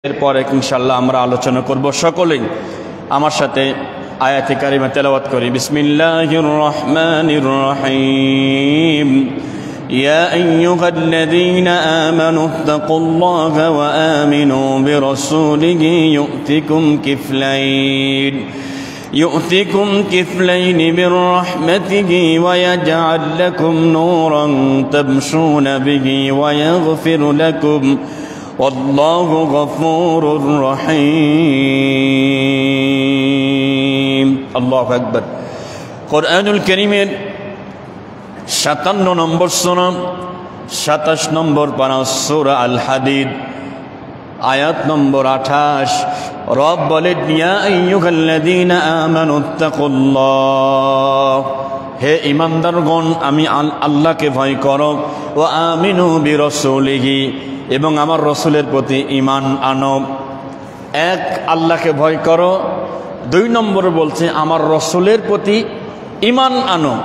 এরপরে ইনশাআল্লাহ আমরা আলোচনা করব। সকলেই আমার সাথে আয়াতে কারিমা তেলাওয়াত করি। বিসমিল্লাহির রহমানির রহিম। ইয়া আইয়ুহাল্লাযীনা আমানু তাকুল্লাহা ওয়া আমিনু বিরাসূলিহি يؤتكم كفلين من رحمته ويجعل لكم نورا تمشون به ويغفر لكم والله غفور رحيم الله أكبر قرآن الكريم 57 নম্বর সূরা 27 নম্বর পারা সূরা আল হাদিদ আয়াত নম্বর 28 রব বলেন ইয়া আইয়ুহাল্লাযীনা আমানুত্তাকুল্লাহ, হে ঈমানদারগণ আমি আল্লাহকে ভয় করো, ওয়া আমিনু বিরাসূলিহি এবং আমার রসুলের প্রতি ঈমান আনো। এক, আল্লাহকে ভয় করো। 2 নম্বরে বলছে আমার রসুলের প্রতি ঈমান আনো।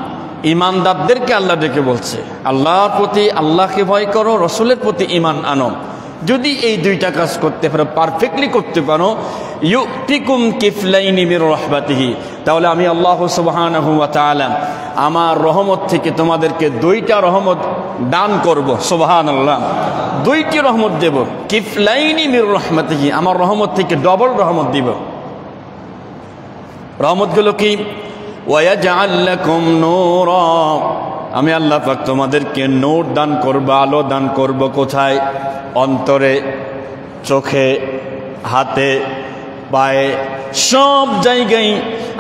ঈমানদারদেরকে আল্লাহ ডেকে বলছে আল্লাহর প্রতি আল্লাহকে ভয় করো, রসুলের প্রতি ঈমান আনো। যদি এই 2টা কাজ করতে পারো, পারফেক্টলি করতে পারো, ইউতিকুম কিফলাইনি মির রাহমাতিহি, তাহলে আমি আল্লাহ সুবহানাহু ওয়া তাআলা আমার রহমত থেকে তোমাদেরকে 2টা রহমত দান করব। সুবহানাল্লাহ, 2টি রহমত দেব। কিফলাইনি মির রাহমাতিহি, আমার রহমত থেকে ডবল রহমত দিব। রহমতগুলো কি? ওয়া ইয়াজআল লাকুম নূরা, আমি আল্লাহ পাক তোমাদেরকে নূর দান করব, আলো দান করব। কোথায়? অন্তরে, চোখে, হাতে, পায়ে, সব জায়গায়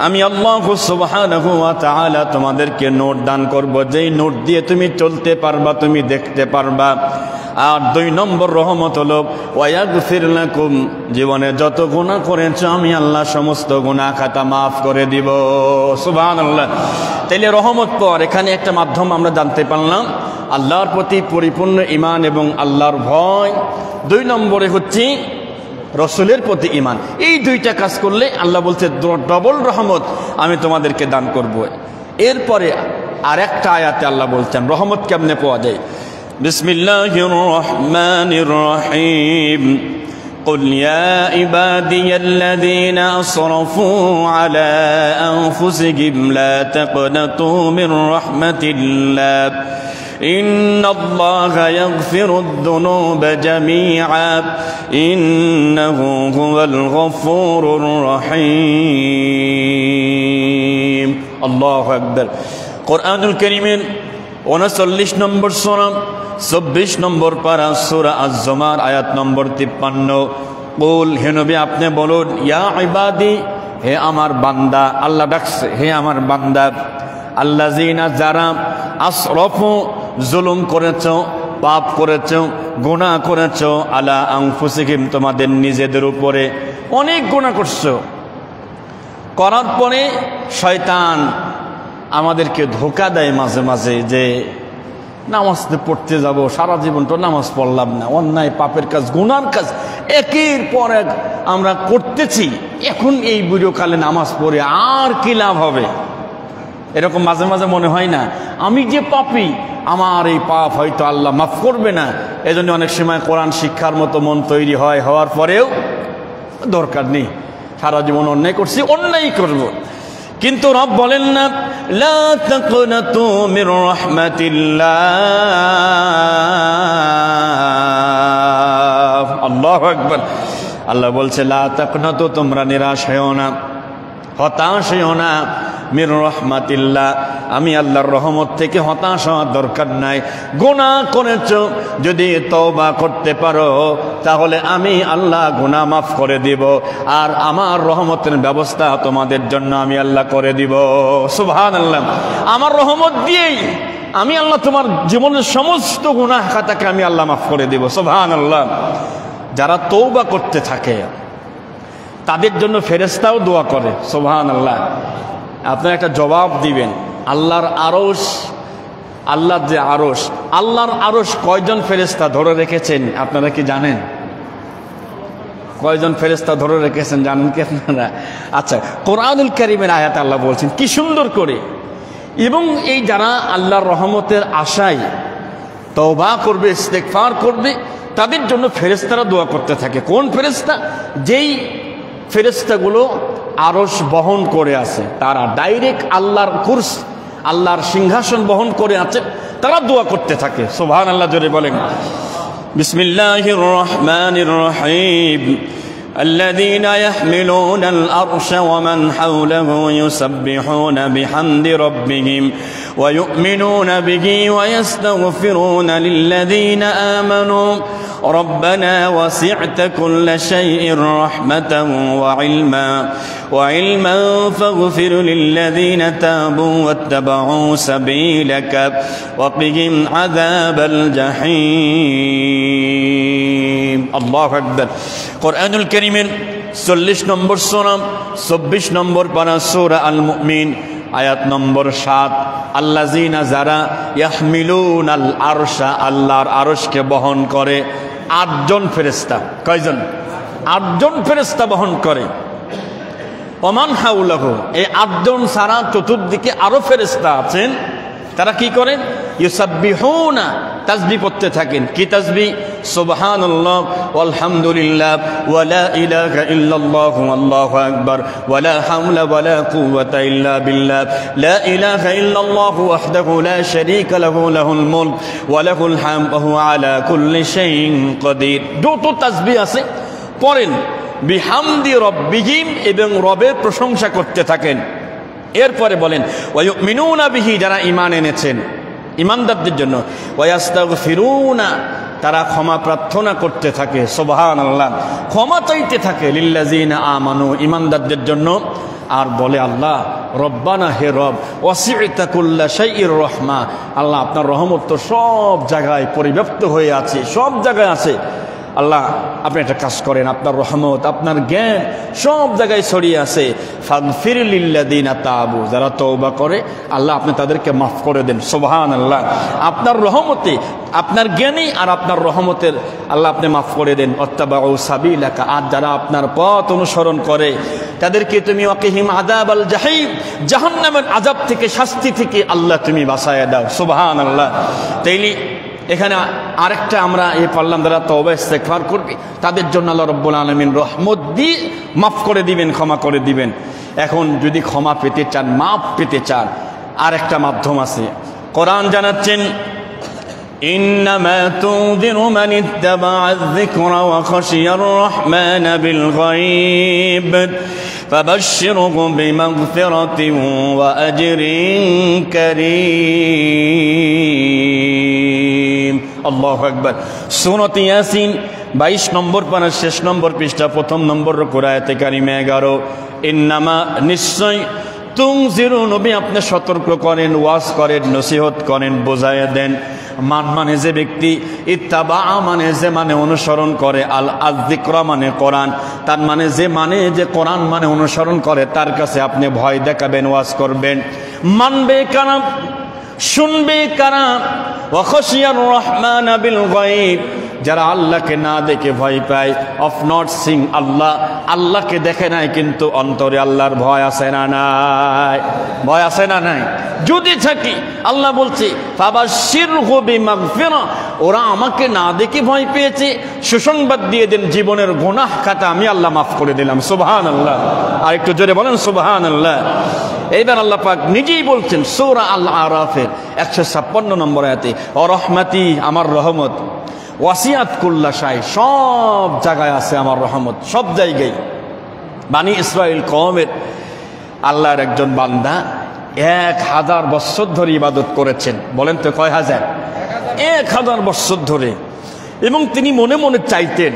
আমি আল্লাহ সুবহানাহু ওয়া তাআলা তোমাদেরকে নূর দান করব, যেই নূর দিয়ে তুমি চলতে পারবা, তুমি দেখতে পারবা। আর 2 নম্বর রহমত হলো ওয়া ইয়াগফির লাকুম, জীবনে যত গুনাহ করেছো আমি আল্লাহ সমস্ত গুনাহ খাতা মাফ করে দিব। সুবহানাল্লাহ। তাইলে রহমত পর এখানে একটা মাধ্যম আমরা জানতে পারলাম, আল্লাহর প্রতি পরিপূর্ণ ঈমান এবং আল্লাহর ভয়। 2 নম্বরে হচ্ছে রসুলের প্রতি ঈমান। এই 2টা কাজ করলে আল্লাহ বলছে ডবল রহমত আমি তোমাদেরকে দান করব। এরপরে আরেকটা আয়াতে আল্লাহ বলছেন রহমত কেমনে পাওয়া যায়। বিসমিল্লাহির রহমানির রহিম। قل يا عبادي الذين أسرفوا على أنفسهم لا تقنطوا من رحمة الله إن الله يغفر الذنوب جميعا إنه هو الغفور الرحيم الله أكبر قرآن الكريم 39 নম্বর সূরা 24 নম্বর পারা সূরা আজ-জুমার আয়াত নম্বর 53। কুল, হে নবী আপনি বলুন, ইয়া ইবাদি, হে আমার বান্দা। আল্লাহ ডাকছে হে আমার বান্দা। আল্লাযিনা, যারা আসরাফু, জুলুম করেছো, পাপ করেছো, গুনাহ করেছো, আলা আনফুসিহিম, তোমাদের নিজেদের উপরে অনেক গুনাহ করছো। করার পরে শয়তান আমাদেরকে ধোঁকা দেয় মাঝে মাঝে, যে নামাজ পড়তে যাব, সারা জীবন তো নামাজ পড়লাম না, অন্যায় পাপের কাজ, গুনার কাজ একের পর এক আমরা করতেছি, এখন এই বুড়োকালে নামাজ পড়ে আর কি লাভ হবে? এরকম মাঝে মাঝে মনে হয় না? আমি যে পাপী, আমার এই পাপ হয়তো আল্লাহ মাফ করবে না। এজন্য অনেক সময় কোরআন শিক্ষার মতো মন তৈরি হয়, হওয়ার পরেও দরকার নেই, সারা জীবন অন্যায় করছি, অন্যায় করব। কিন্তু রব বলেন না, লা তাকনাতু মির রাহমাতিল্লাহ। আল্লাহু আকবার। আল্লাহ বলছে লা তাকনাতু, তোমরা নিরাশ হও না, হতাশ হও না, মির রাহমাতিল্লাহ, আমি আল্লাহর রহমত থেকে হতাশ হওয়ার দরকার নাই। গুনাহ করেছো, যদি তওবা করতে পারো তাহলে আমি আল্লাহ গুনাহ মাফ করে দিব, আর আমার রহমতের ব্যবস্থা তোমাদের জন্য আমি আল্লাহ করে দিব। সুবহানাল্লাহ। আমার রহমত দিয়েই আমি আল্লাহ তোমার জীবনের সমস্ত গুনাহ খাতাকে আমি আল্লাহ মাফ করে দিব। সুবহানাল্লাহ। যারা তওবা করতে থাকে তাদের জন্য ফেরেশতাও দোয়া করে। সুবহানাল্লাহ। আপনারা একটা জবাব দিবেন, আল্লাহর আরশ, আল্লাহর যে আরশ, আল্লাহর আরশ কয়জন ফেরেশতা ধরে রেখেছেন আপনারা কি জানেন? কয়জন ফেরেশতা ধরে রেখেছেন জানেন কি আপনারা? আচ্ছা, কোরআনুল কারীমের আয়াতে আল্লাহ বলছেন কি সুন্দর করে। এবং এই যারা আল্লাহর রহমতের আশায় তওবা করবে, ইস্তেগফার করবে, তাদের জন্য ফেরেশতারা দোয়া করতে থাকে। কোন ফেরেশতা? যেই ফেরেশতাগুলো আরশ বহন করে আছে, তারা ডাইরেক্ট আল্লাহর কুরসি, আল্লাহর সিংহাসন বহন করে আছে, তারা দোয়া করতে থাকে। সুবহানাল্লাহ, জোরে বলেন। বিসমিল্লাহির রহমানির রহিম। الذين يحملون الأرش ومن حوله يسبحون بحمد ربهم ويؤمنون به ويستغفرون للذين آمنوا ربنا وسعت كل شيء رحمة وعلما فاغفر للذين تابوا واتبعوا سبيلك وقهم عذاب الجحيم الله أكبر কোরআনুল কারীমের 40 নম্বর সূরা 24 নম্বর পারা সূরা আল মুমিন আয়াত নম্বর 7 আল্লাযিনা যারা ইয়াহমিলুনাল আরশা আল্লাহর আরশকে বহন করে 8 জন ফেরেশতা। কয়জন? 8 জন ফেরেশতা বহন করে। ওমান হাউলাহু, এই 8 জন ছাড়া চতুর্দিকে আরো ফেরেশতা আছেন, তারা কি করেন? ইউসাব্বিহুনা, তাসবিহ পড়তে থাকেন। কি তাসবিহ? সুবহানাল্লাহ ওয়ালহামদুলিল্লাহ ওয়ালা ইলাহা ইল্লাল্লাহু আল্লাহু আকবার ওয়ালা হাওলা ওয়ালা কুওয়াতা ইল্লা বিল্লাহ লা ইলাহা ইল্লাল্লাহু ওয়াহদাহু লা শারীকা লাহু লাহুল মুলক ওয়া লাহুল হামদু ওয়া হুয়া আলা কুল্লি শাইইন কাদির। যত তাসবিহ আছে পড়েন। বিহামদি রব্বিহিম, এবং রবের প্রশংসা করতে থাকেন। এরপরে বলেন ওয়ায়ুমিনুনা বিহি, যারা ঈমান এনেছেন, ঈমানদারদের জন্য। ওয়ায়াস্তাগফিরুনা, তারা ক্ষমা প্রার্থনা করতে থাকে। সুবহানাল্লাহ, ক্ষমা চাইতে থাকে। লিল্লাযিনা আমানু, ঈমানদারদের জন্য। আর বলে আল্লাহ রব্বানা, হে রব, ওয়াসি'তা কুল্লা শাইইর রাহমা, আল্লাহ আপনার রহমত তো সব জায়গায় পরিব্যাপ্ত হয়ে আছে, সব জায়গায় আছে। আল্লাহ আপনি একটা কাজ করেন, আপনার রহমত, আপনার জ্ঞান সব জায়গায় ছড়িয়ে আছে। ফাগফির লিল্লাযিনা তাবু, যারা তওবা করে আল্লাহ আপনি তাদেরকে মাফ করে দেন। সুবহানাল্লাহ, আপনার রহমতে, আপনার জ্ঞানী আর আপনার রহমতের আল্লাহ আপনি মাফ করে দেন। ওয়াত্তাবাউ সাবিলাকা, আর যারা আপনার পথ অনুসরণ করে তাদেরকে তুমি ওয়াকিহিম আযাবাল জাহিম, জাহান্নামের আযাব থেকে, শাস্তি থেকে আল্লাহ তুমি বাঁচায়া দাও। সুবহানাল্লাহ। তাইলে এখানে আরেকটা আমরা পারলাম, যারা তওবা ইস্তেগফার করবে তাদের জন্য আল্লাহ রাব্বুল আলামিন রহমত দিয়ে মাফ করে দিবেন, ক্ষমা করে দিবেন। এখন যদি ক্ষমা পেতে চান, মাফ পেতে চান, আরেকটা মাধ্যম আছে। কোরআন জানাচ্ছেন ইন্নামা তুযিরু মান ইত্তাবাআয যিকরা ওয়া খাশিয়ার রাহমানা বিল গায়ব ফাবাশশিরহু বিমাগফিরাতিন ওয়া আজরিন কারীম। আল্লাহু আকবার। সূরা ইয়াসিন 22 নম্বর পারার শেষ নম্বর পৃষ্ঠা, প্রথম নম্বর আয়াতে কারিমা 11। ইন্নামা, নিশ্চয়, তুনজিরু, নবী আপনি সতর্ক করেন, ওয়াজ করেন, নসিহত করেন, বোঝায় দেন। মান মানে যে ব্যক্তি, ইত্তাবা মানে যে মানে অনুসরণ করে, আল যিকরা মানে কোরআন, তার মানে যে কোরআন মানে অনুসরণ করে, তার কাছে আপনি ভয় দেখাবেন, ওয়াজ করবেন। মানবে কারা, শুনবে কারা? ওয়া খাশিয়ার রহমান বিল গায়ব, যারা আল্লাহকে না দেখে ভয় পায়। অফ নট সিং আল্লাহ, আল্লাহকে দেখে নাই কিন্তু অন্তরে আল্লাহর ভয় আছে না নাই? ভয় আছে না নাই? যদি থাকি, আল্লাহ বলছে ফাবাশশিরহু বিমাগফিরা, ওরা আমাকে না দেখে ভয় পেয়েছে, সুসংবাদ দিয়ে দেন, জীবনের গুনাহ খাতা আমি আল্লাহ মাফ করে দিলাম। সুবহানাল্লাহ। আর একটু জোরে বলেন সুবহানাল্লাহ। এইবার আল্লাহ পাক নিজেই বলছেন সূরা আল আরাফের 156 নম্বর আয়াতে, ও রহমতি, আমার রহমত, ওয়াসিয়াত কুল্লা শাই, সব জায়গায় আছে আমার রহমত, সব জায়গায়। বানি ইসরাইল কওমের আল্লাহর একজন বান্দা 1000 বছর ধরে ইবাদত করেছেন। বলেন তো কয় হাজার? 1000 বছর ধরে। এবং তিনি মনে মনে চাইতেন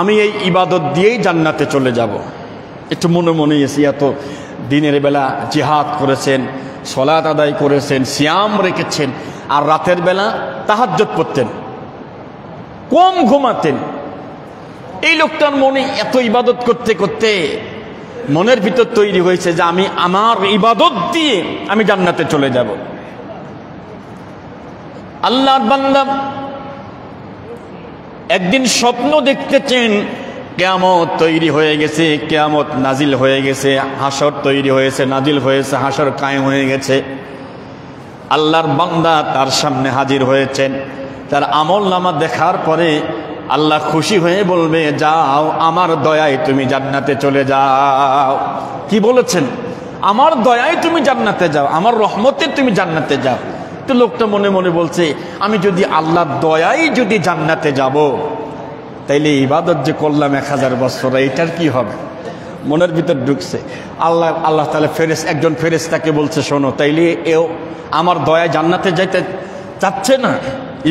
আমি এই ইবাদত দিয়েই জান্নাতে চলে যাব। একটু মনে মনে এসে, এত দিনের বেলা জিহাদ করেছেন, সালাত আদায় করেছেন, সিয়াম রেখেছেন, আর রাতের বেলা তাহাজ্জুদ পড়তেন, কম ঘুমাতেন। এই লোকটার মনে এত ইবাদত করতে করতে মনের ভিতর তৈরি হয়েছে যে আমি আমার ইবাদত দিয়ে আমি জান্নাতে চলে যাব। আল্লাহর বান্দা একদিন স্বপ্ন দেখতেছেন, কিয়ামত তৈরি হয়ে গেছে, কিয়ামত নাজিল হয়ে গেছে, হাসর তৈরি হয়েছে, নাজিল হয়েছে, হাসর কায়েম হয়ে গেছে। আল্লাহর বান্দা তার সামনে হাজির হয়েছেন। তার আমল নামা দেখার পরে আল্লাহ খুশি হয়ে বলবে, যাও আমার দয়ায় তুমি জান্নাতে চলে যাও। কি বলেছেন? আমার দয়ায় তুমি জান্নাতে যাও, আমার রহমতে তুমি জান্নাতে যাও। তো লোকটা মনে মনে বলছে, আমি যদি আল্লাহর দয়ায় যদি জান্নাতে যাব, তাইলে ইবাদত যে করলাম 1000 বছর, এটার কি হবে? মনের ভিতর ঢুকছে। আল্লাহ তাআলা একজন ফেরেশতাকে বলছে, শোনো, তাইলে এও আমার দয়ায় জান্নাতে যাইতে চাচ্ছে না,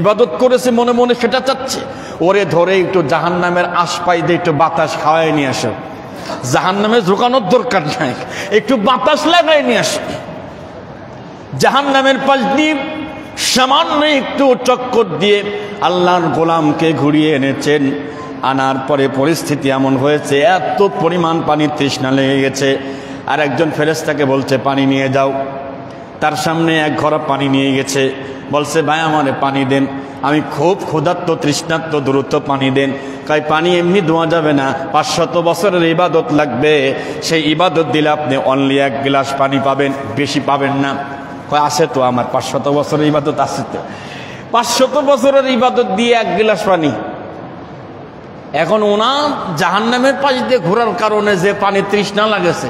ইবাদত করেছে মনে মনে সেটা চাচ্ছে, ওরে ধরে একটু জাহান্নামের আশপাশ দিয়ে একটু বাতাস খাওয়াই নিয়ে আসো। জাহান্নামে ঝুঁকানোর দরকার নাই, একটু বাতাস লাগাই নিয়ে আসো। জাহান্নামের পাশ দিয়ে সামান্য একটু চক্কর দিয়ে আল্লাহর গোলামকে ঘুরিয়ে এনেছেন। আনার পরে পরিস্থিতি এমন হয়েছে, এত পরিমাণ পানির তৃষ্ণা লেগে গেছে। আর একজন ফেরেশতাকে বলছে, পানি নিয়ে যাও। তার সামনে এক ঘড়া পানি নিয়ে গেছে, বলছে, ভাই আমারে পানি দেন, আমি খুব ক্ষুধার্ত তৃষ্ণার্ত, দ্রুত পানি দেন। কয়, পানি এমনি দেওয়া যাবে না, 500 বছরের ইবাদত লাগবে, সেই ইবাদত দিলে আপনি অনলি 1 গ্লাস পানি পাবেন, বেশি পাবেন না। কয়, আছে তো, আমার 500 বছরের ইবাদত আছে তো। 500 বছরের ইবাদত দিয়ে 1 গ্লাস পানি। এখন ওনার জাহান্নামের পাশ দিয়ে ঘোরার কারণে যে পানি তৃষ্ণা লাগেছে,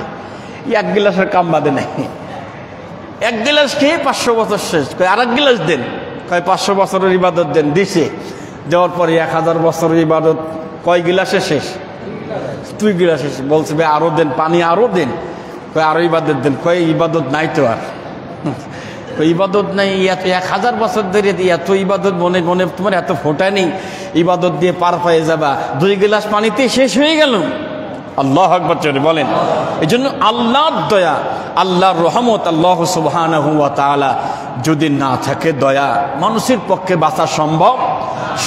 1 গ্লাসের কাম বাদে নাই। 1 গ্লাস খেয়ে 500 বছর শেষ। কয়, আর 1 গ্লাস দেন। কয়, 500 বছরের ইবাদত দেন। দিছে। দেওয়ার পরে 1000 বছরের ইবাদত কয় গ্লাসে শেষ? 2 গ্লাসে শেষ। বলছে, ভাই আরো দেন, পানি আরো দেন। কয়, আরো ইবাদত দেন। কয়, ইবাদত নাই তো আর। ইবাদত নাই, এত 1000 বছর ধরে এত ইবাদত মনে মনে তোমার এত ফোটা নেই, ইবাদত দিয়ে পার পেয়ে যাবা, 2 গ্লাস পানিতে শেষ হয়ে গেল। আল্লাহু আকবার জোরে বলেন। এই জন্য আল্লাহর দয়া, আল্লাহর রহমত, আল্লাহ সুবহানাহু ওয়া তাআলা যদি না থাকে দয়া, মানুষের পক্ষে বাঁচা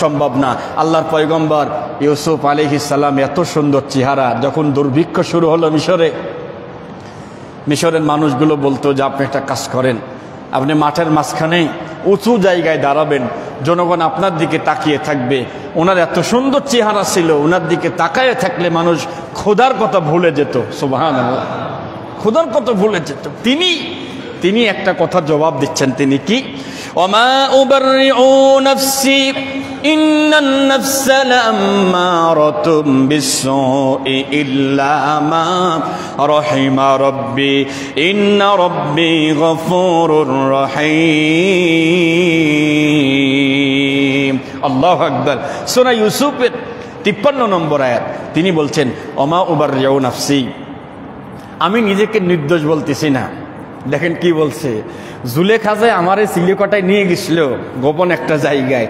সম্ভব না। আল্লাহর পয়গম্বর ইউসুফ আলাইহিস সালাম এত সুন্দর চেহারা, যখন দুর্ভিক্ষ শুরু হলো মিশরের মানুষগুলো বলতো যে, আপনি একটা কাজ করেন, আপনি মাঠের মাঝখানে উঁচু জায়গায় দাঁড়াবেন, জনগণ আপনার দিকে তাকিয়ে থাকবে। ওনার এত সুন্দর চেহারা ছিল, ওনার দিকে তাকায় থাকলে মানুষ খোদার কথা ভুলে যেত। সুবহানাল্লাহ, খোদার কথা ভুলে যেত। তিনি একটা কথা জবাব দিচ্ছেন, তিনি কি? ওমা উবাররিউ নাফসি ইন্নান নাফসা লাম্মারাতুম বিসসুই ইল্লা মা রাহিমা রাব্বি ইন্না রাব্বি গফুরুর রহিম। আল্লাহু আকবার। সূরা ইউসুফের 53 নম্বর আয়াত। তিনি বলছেন, ওমা উবাররিউ নাফসি, আমি নিজেকে নির্দোষ বলতেছি না। দেখেন কি বলছে, জুলেখা যে আমারে সিলেকটায় নিয়ে গেছিল গোপন একটা জায়গায়,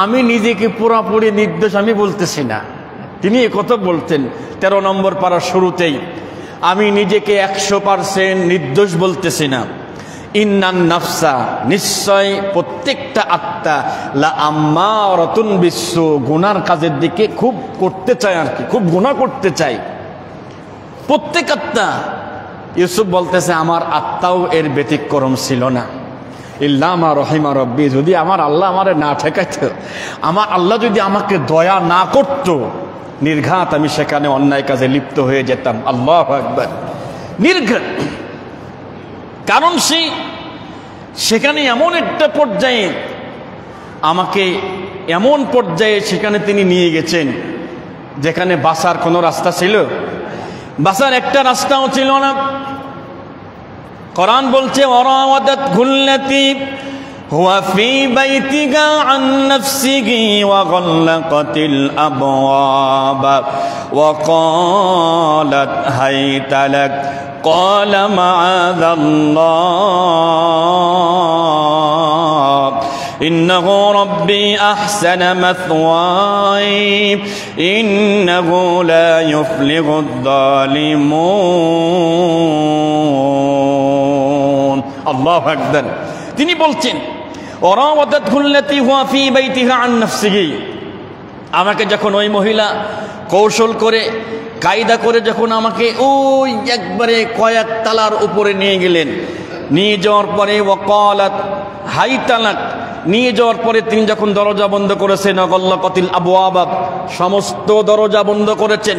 আমি নিজেকে পুরোপুরি নির্দোষ আমি বলতেছি না। তিনি একথা বলতেন 13 নম্বর পারার শুরুতেই, আমি নিজেকে 100% নির্দোষ বলতেছি না। ইন্নান নাফসা, নিশ্চয় প্রত্যেকটা আত্মা, লা আম্মারাতুন বিসসু, গুনার কাজের দিকে খুব করতে চায়, আর কি খুব গুনাহ করতে চায় প্রত্যেক আত্মা। ইউসুফ বলতেছে, আমার আত্মাও এর ব্যতিক্রম ছিল না। ইল্লা মা রাহিমা রাব্বি, যদি আমার আল্লাহ আমারে না ঠেকাইতো, আমার আল্লাহ যদি আমাকে দয়া না করত, নির্ঘাত আমি সেখানে অন্যায় কাজে লিপ্ত হয়ে যেতাম। আল্লাহু আকবার। নির্ঘাত, কারণ সেখানে এমন একটা পর্যায়ে আমাকে, এমন পর্যায়ে সেখানে তিনি নিয়ে গেছেন যেখানে বাঁচার কোনো রাস্তা ছিল? বাঁচার একটা রাস্তাও ছিল না। কোরআন বলছে, ওয়ারাওয়াদাতহুল্লাতী হুয়া ফী বাইতিহা আন নাফসিহি ওয়া গাল্লাকাতিল আবওয়াবা ওয়া ক্বালাত হাইতা লাক ক্বালা মাআযাল্লাহ إنه ربي أحسن مثواي إنه لا يفلح الظالمون الله أكبر তিনি বলছেন ওয়ারাওয়াদাতহুল্লাতী হুয়া ফী বাইতিহা আন নাফসিহি, আমাকে যখন ওই মহিলা কৌশল করে কায়দা করে যখন আমাকে ওই একবারে কয়েক তালার উপরে নিয়ে গেলেন, নিয়ে যাওয়ার পরে ওয়াকালাত হাইতালাক, নিয়ে যাওয়ার পরে তিনি যখন দরজা বন্ধ করেছেন, গাল্লাকাতিল আবওয়াব, সমস্ত দরজা বন্ধ করেছেন।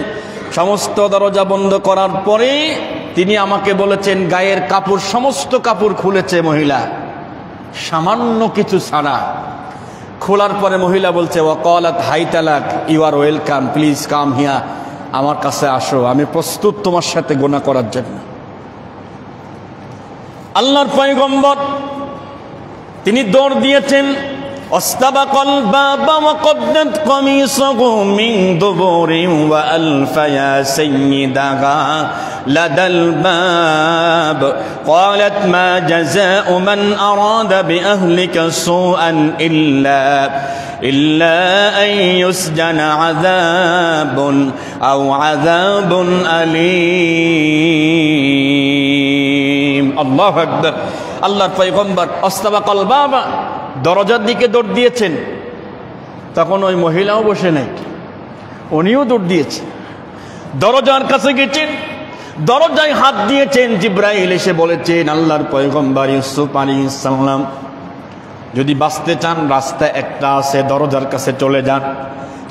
সমস্ত দরজা বন্ধ করার পরে তিনি আমাকে বলেছেন, গায়ের কাপড় সমস্ত কাপড় খুলেছে মহিলা, সামান্য কিছু ছাড়া, খোলার পরে মহিলা বলছে ওয়াকালাত হাইতালাক, you are welcome, please come here, আমার কাছে আসো, আমি প্রস্তুত তোমার সাথে গুনাহ করার জন্য। আল্লাহর পয়গম্বর তিনি দৌড় দিয়েছেন, অস্তাবাকাল বাবা ওয়া কদ্দাত কামিসাহু মিন দুবুরিন ওয়া আলফা ইয়া সাইয়্যিদাহা লাদাল বাব ক্বালাত মা জাযাউ মান আরাদা বিআহলিকা সুআন ইল্লা আন ইউসজানা আযাবুন আও আযাবুন আলীম। আল্লাহু আকবার। আল্লাহর পয়গম্বর অস্তাবাকাল বাবা দরজার দিকে দৌড় দিয়েছেন। তখন ওই মহিলাও বসে নাই, উনিও দৌড় দিয়েছে, দরজার কাছে গেছেন, দরজায় হাত দিয়েছেন। জিবরাইল এসে বলেছেন, আল্লাহর পয়গম্বর ইউসুফ আলাইহিস সালাম যদি বাঁচতে চান রাস্তা একটা আছে, দরজার কাছে চলে যান,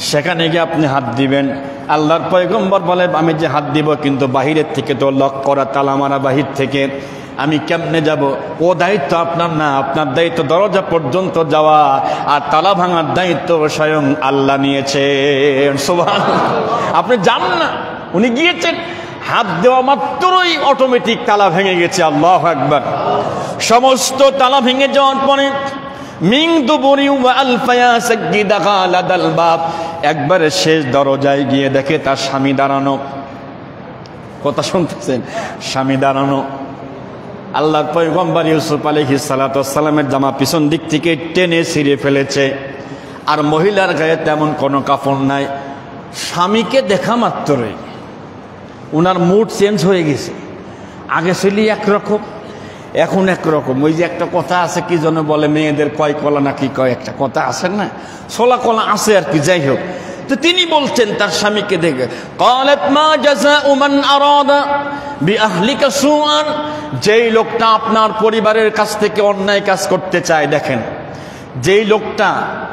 সেখানে গিয়ে আপনি হাত দিবেন। আল্লাহর পয়গম্বর বলে, আমি যে হাত দিব কিন্তু বাহিরের থেকে তো লক করা, তালা মারা বাহির থেকে, আমি কেমনে যাব? ও দায়িত্ব আপনার না, আপনার দায়িত্ব দরজা পর্যন্ত যাওয়া, আর তালা ভাঙার দায়িত্ব স্বয়ং আল্লাহ নিয়েছেন। সুবহানাল্লাহ। আপনি যান না, উনি গিয়েছেন, হাত দেওয়া মাত্রই অটোমেটিক তালা ভেঙে গেছে। আল্লাহু আকবার। সমস্ত তালা ভেঙে যাওয়ার পরে মিন দুবুরি ওয়া আলফায়া সাজ্জিদাহা লাদাল বাব, একবারে শেষ দরজায় গিয়ে দেখে তার স্বামী দাঁড়ানো। কথা শুনতেছেন? স্বামী দাঁড়ানো। আল্লাহর পয়গম্বর ইউসুফ আলাইহিস সালাতু ওয়াস সালামের জামা পিছন দিক থেকে টেনে ছিঁড়ে ফেলেছে, আর মহিলার গায়ে তেমন কোনো কাপড় নাই। স্বামীকে দেখা মাত্রই ওনার মুড চেঞ্জ হয়ে গেছে। আগে ছিল একরকম, এখন একরকম। ওই যে একটা কথা আছে, কি যেন বলে, মেয়েদের কয় কলা নাকি কয়, একটা কথা আছে না, ছোলা কলা আছে আর কি। যাই হোক, তো তিনি বলছেন তার স্বামীকে দেখে, ক্বালাত মা জাযাউ মান আরাদা বিআহলিকা সুআন, যেই লোকটা আপনার পরিবারের কাছ থেকে অন্যায় কাজ করতে চায়, দেখেন যেই লোকটা,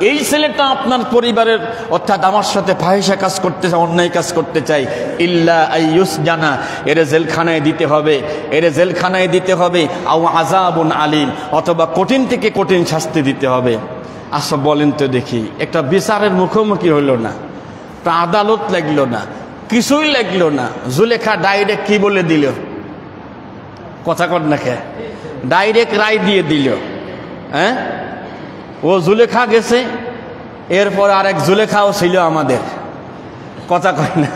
এই ছেলেটা আপনার পরিবারের অর্থাৎ আমার সাথে ফাহিশা কাজ করতে চায়, অন্যায় কাজ করতে চাই, ইল্লা আইয়ুসজানা, এরে জেলখানায় দিতে হবে, এরে জেলখানায় দিতে হবে, আও আযাবুন আলীম, অথবা কঠিন থেকে কঠিন শাস্তি দিতে হবে। আচ্ছা বলেন তো দেখি, একটা বিচারের মুখোমুখি হলো না, একটা আদালত লাগলো না, কিছুই লাগলো না, জুলেখা ডাইরেক্ট কি বলে দিল? কথা কর না কে, ডাইরেক্ট রায় দিয়ে দিল। হ্যাঁ, ও জুলেখা গেছে, এরপর আরেক জুলেখাও ছিল আমাদের। কথা কয় না,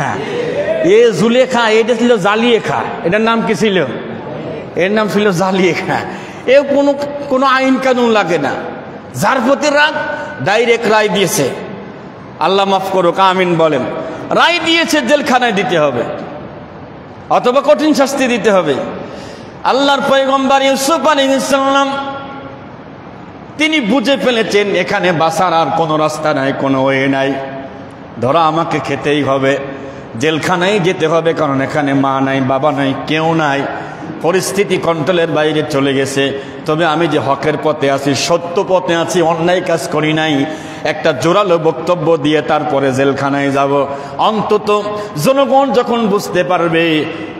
এ জুলেখা, এটা ছিল জালিয়েখা। এটার নাম কি ছিল? এর নাম ছিল জালিয়েখা। এ কোনো আইন কানুন লাগে না, যার প্রতি রাগ ডাইরেক্ট রায় দিয়েছে। আল্লাহ মাফ করুক, আমিন বলেন। রায় দিয়েছে জেলখানায় দিতে হবে অথবা কঠিন শাস্তি দিতে হবে। আল্লাহর পয়গম্বর ইউসুফ আলাইহিস সালাম তিনি বুঝে ফেলেছেন এখানে বাঁচার আর কোনো রাস্তা নাই, কোনো ওয়ে নাই, ধরা আমাকে খেতেই হবে, জেলখানায় যেতে হবে, কারণ এখানে মা নাই, বাবা নাই, কেউ নাই, পরিস্থিতি কন্ট্রোলের বাইরে চলে গেছে। তবে আমি যে হকের পথে আছি, সত্য পথে আছি, অন্যায় কাজ করি নাই, একটা জোরালো বক্তব্য দিয়ে তারপরে জেলখানায় যাব। অন্তত জনগণ যখন বুঝতে পারবে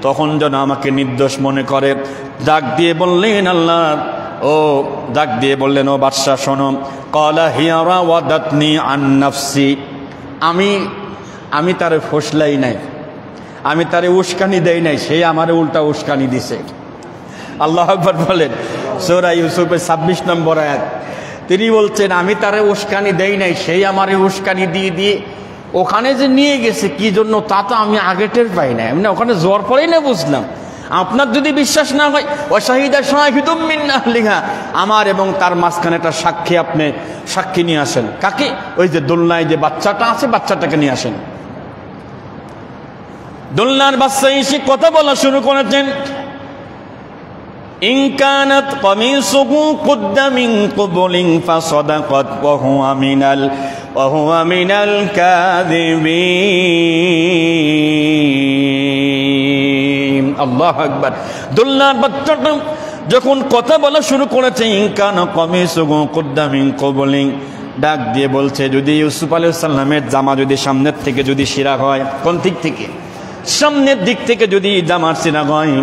তখন যেন আমাকে নির্দোষ মনে করে। ডাক দিয়ে বললেন আল্লাহ, ডাক দিয়ে বললেন, ও বাদশাহ শোনো, ক্বালা হিয়া রাওয়াদাতনি আন নাফসি, আমি তারে ফসলাই নাই, আমি তারে উস্কানি দেই নাই, সে আমারে উল্টা উস্কানি দিছে। আল্লাহু আকবার বলেন। সূরা ইউসুফের 26 নম্বর আয়াত। তিনি বলছেন, আমি তারে উস্কানি দেই নাই, সেই আমারে উস্কানি দিয়ে ওখানে যে নিয়ে গেছে কি জন্য, তা তো আমি আগে টের পাই না, এমনি ওখানে জ্বর পড়েই না বুঝলাম। আপনার যদি বিশ্বাস না হয়, ওয়াশাহিদা শাহিদুম মিন আহলিহা, আমার এবং তার মাঝখানে একটা সাক্ষী, আপনি সাক্ষী নিয়ে আসেন। কাকে? ওই যে দোলনায় যে বাচ্চাটা আছে, বাচ্চাটাকে নিয়ে আসেন। দোলনার বাচ্চা এসে কথা বলা শুরু করেছেন, ইন কানাত কামিসুহু কুদ্দা মিন কুবলিন ফাসাদাকাত ওয়া হুয়া মিনাল কাযিবিন। আল্লাহু আকবার। দোলনার বাচ্চাটা যখন কথা বলা শুরু করেছে, ইন কানা কামিসুহু কুদ্দা মিন কুবলিন, ডাক দিয়ে বলছে, যদি ইউসুফ আলাইহিস সালামের জামা যদি সামনের থেকে যদি শিরা হয়, কোন দিক থেকে? সামনের দিক থেকে যদি জামার শিরা হয়,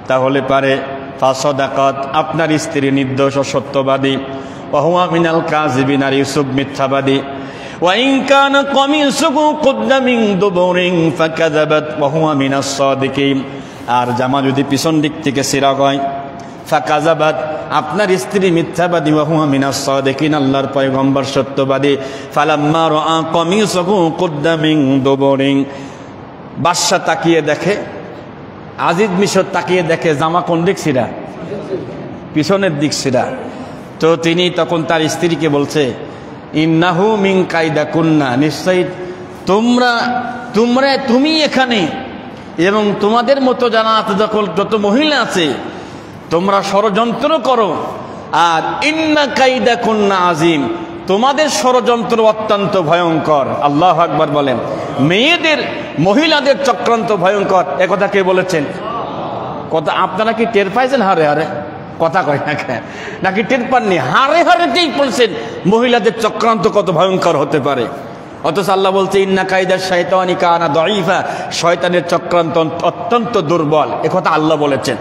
তাহলে পারে ফাসাদাকাত, আপনার স্ত্রী নির্দোষ ও সত্যবাদী, ওয়া হুয়া মিনাল কাযিবিন, আর ইউসুফ মিথ্যাবাদী। ওয়া ইন কানা কামিসুহু কুদ্দা মিন দুবুরিন ফাকাযাবাত ওয়া হুয়া মিনাস সাদিকিন, আর জামা যদি পিছন দিক থেকে ছিঁড়া হয়, ফাকাযাবাত আপনার স্ত্রী মিথ্যাবাদী, ওয়া হুয়া মিনাস সাদিকিন আল্লাহর পয়গম্বর সত্যবাদী। ফালাম্মা রাআ কামিসুহু কুদ্দা মিন দুবুরিন, বাদশা তাকিয়ে দেখে, আজিজ মিশর তাকিয়ে দেখে জামা কোন দিক ছিঁড়া, পিছনের দিক ছিঁড়া। তো তিনি তখন তার স্ত্রীকে বলছে, ইন্নাহু মিন কাইদাকুন্না, নিশ্চয়ই তুমি এখানে এবং তোমাদের মতো যারা যত মহিলা আছে তোমরা ষড়যন্ত্র করো, আর ইন্না কাইদাকুন্না আজিম, তোমাদের ষড়যন্ত্র অত্যন্ত ভয়ঙ্কর। আল্লাহু আকবার বলেন। মহিলাদের চক্রান্ত ভয়ঙ্কর, একথা কে বলেছেন? কথা আপনারা কি টের পাইছেন? হারে হারে কথা কয় না নাকি টের পাননি? হারে হারেতেই বলছেন মহিলাদের চক্রান্ত কত ভয়ঙ্কর হতে পারে। অথচ আল্লাহ বলছে ইন্না কাইদা শাইতানি কানা দাঈফা, শয়তানের চক্রান্ত অত্যন্ত দুর্বল, একথা আল্লাহ বলেছেন।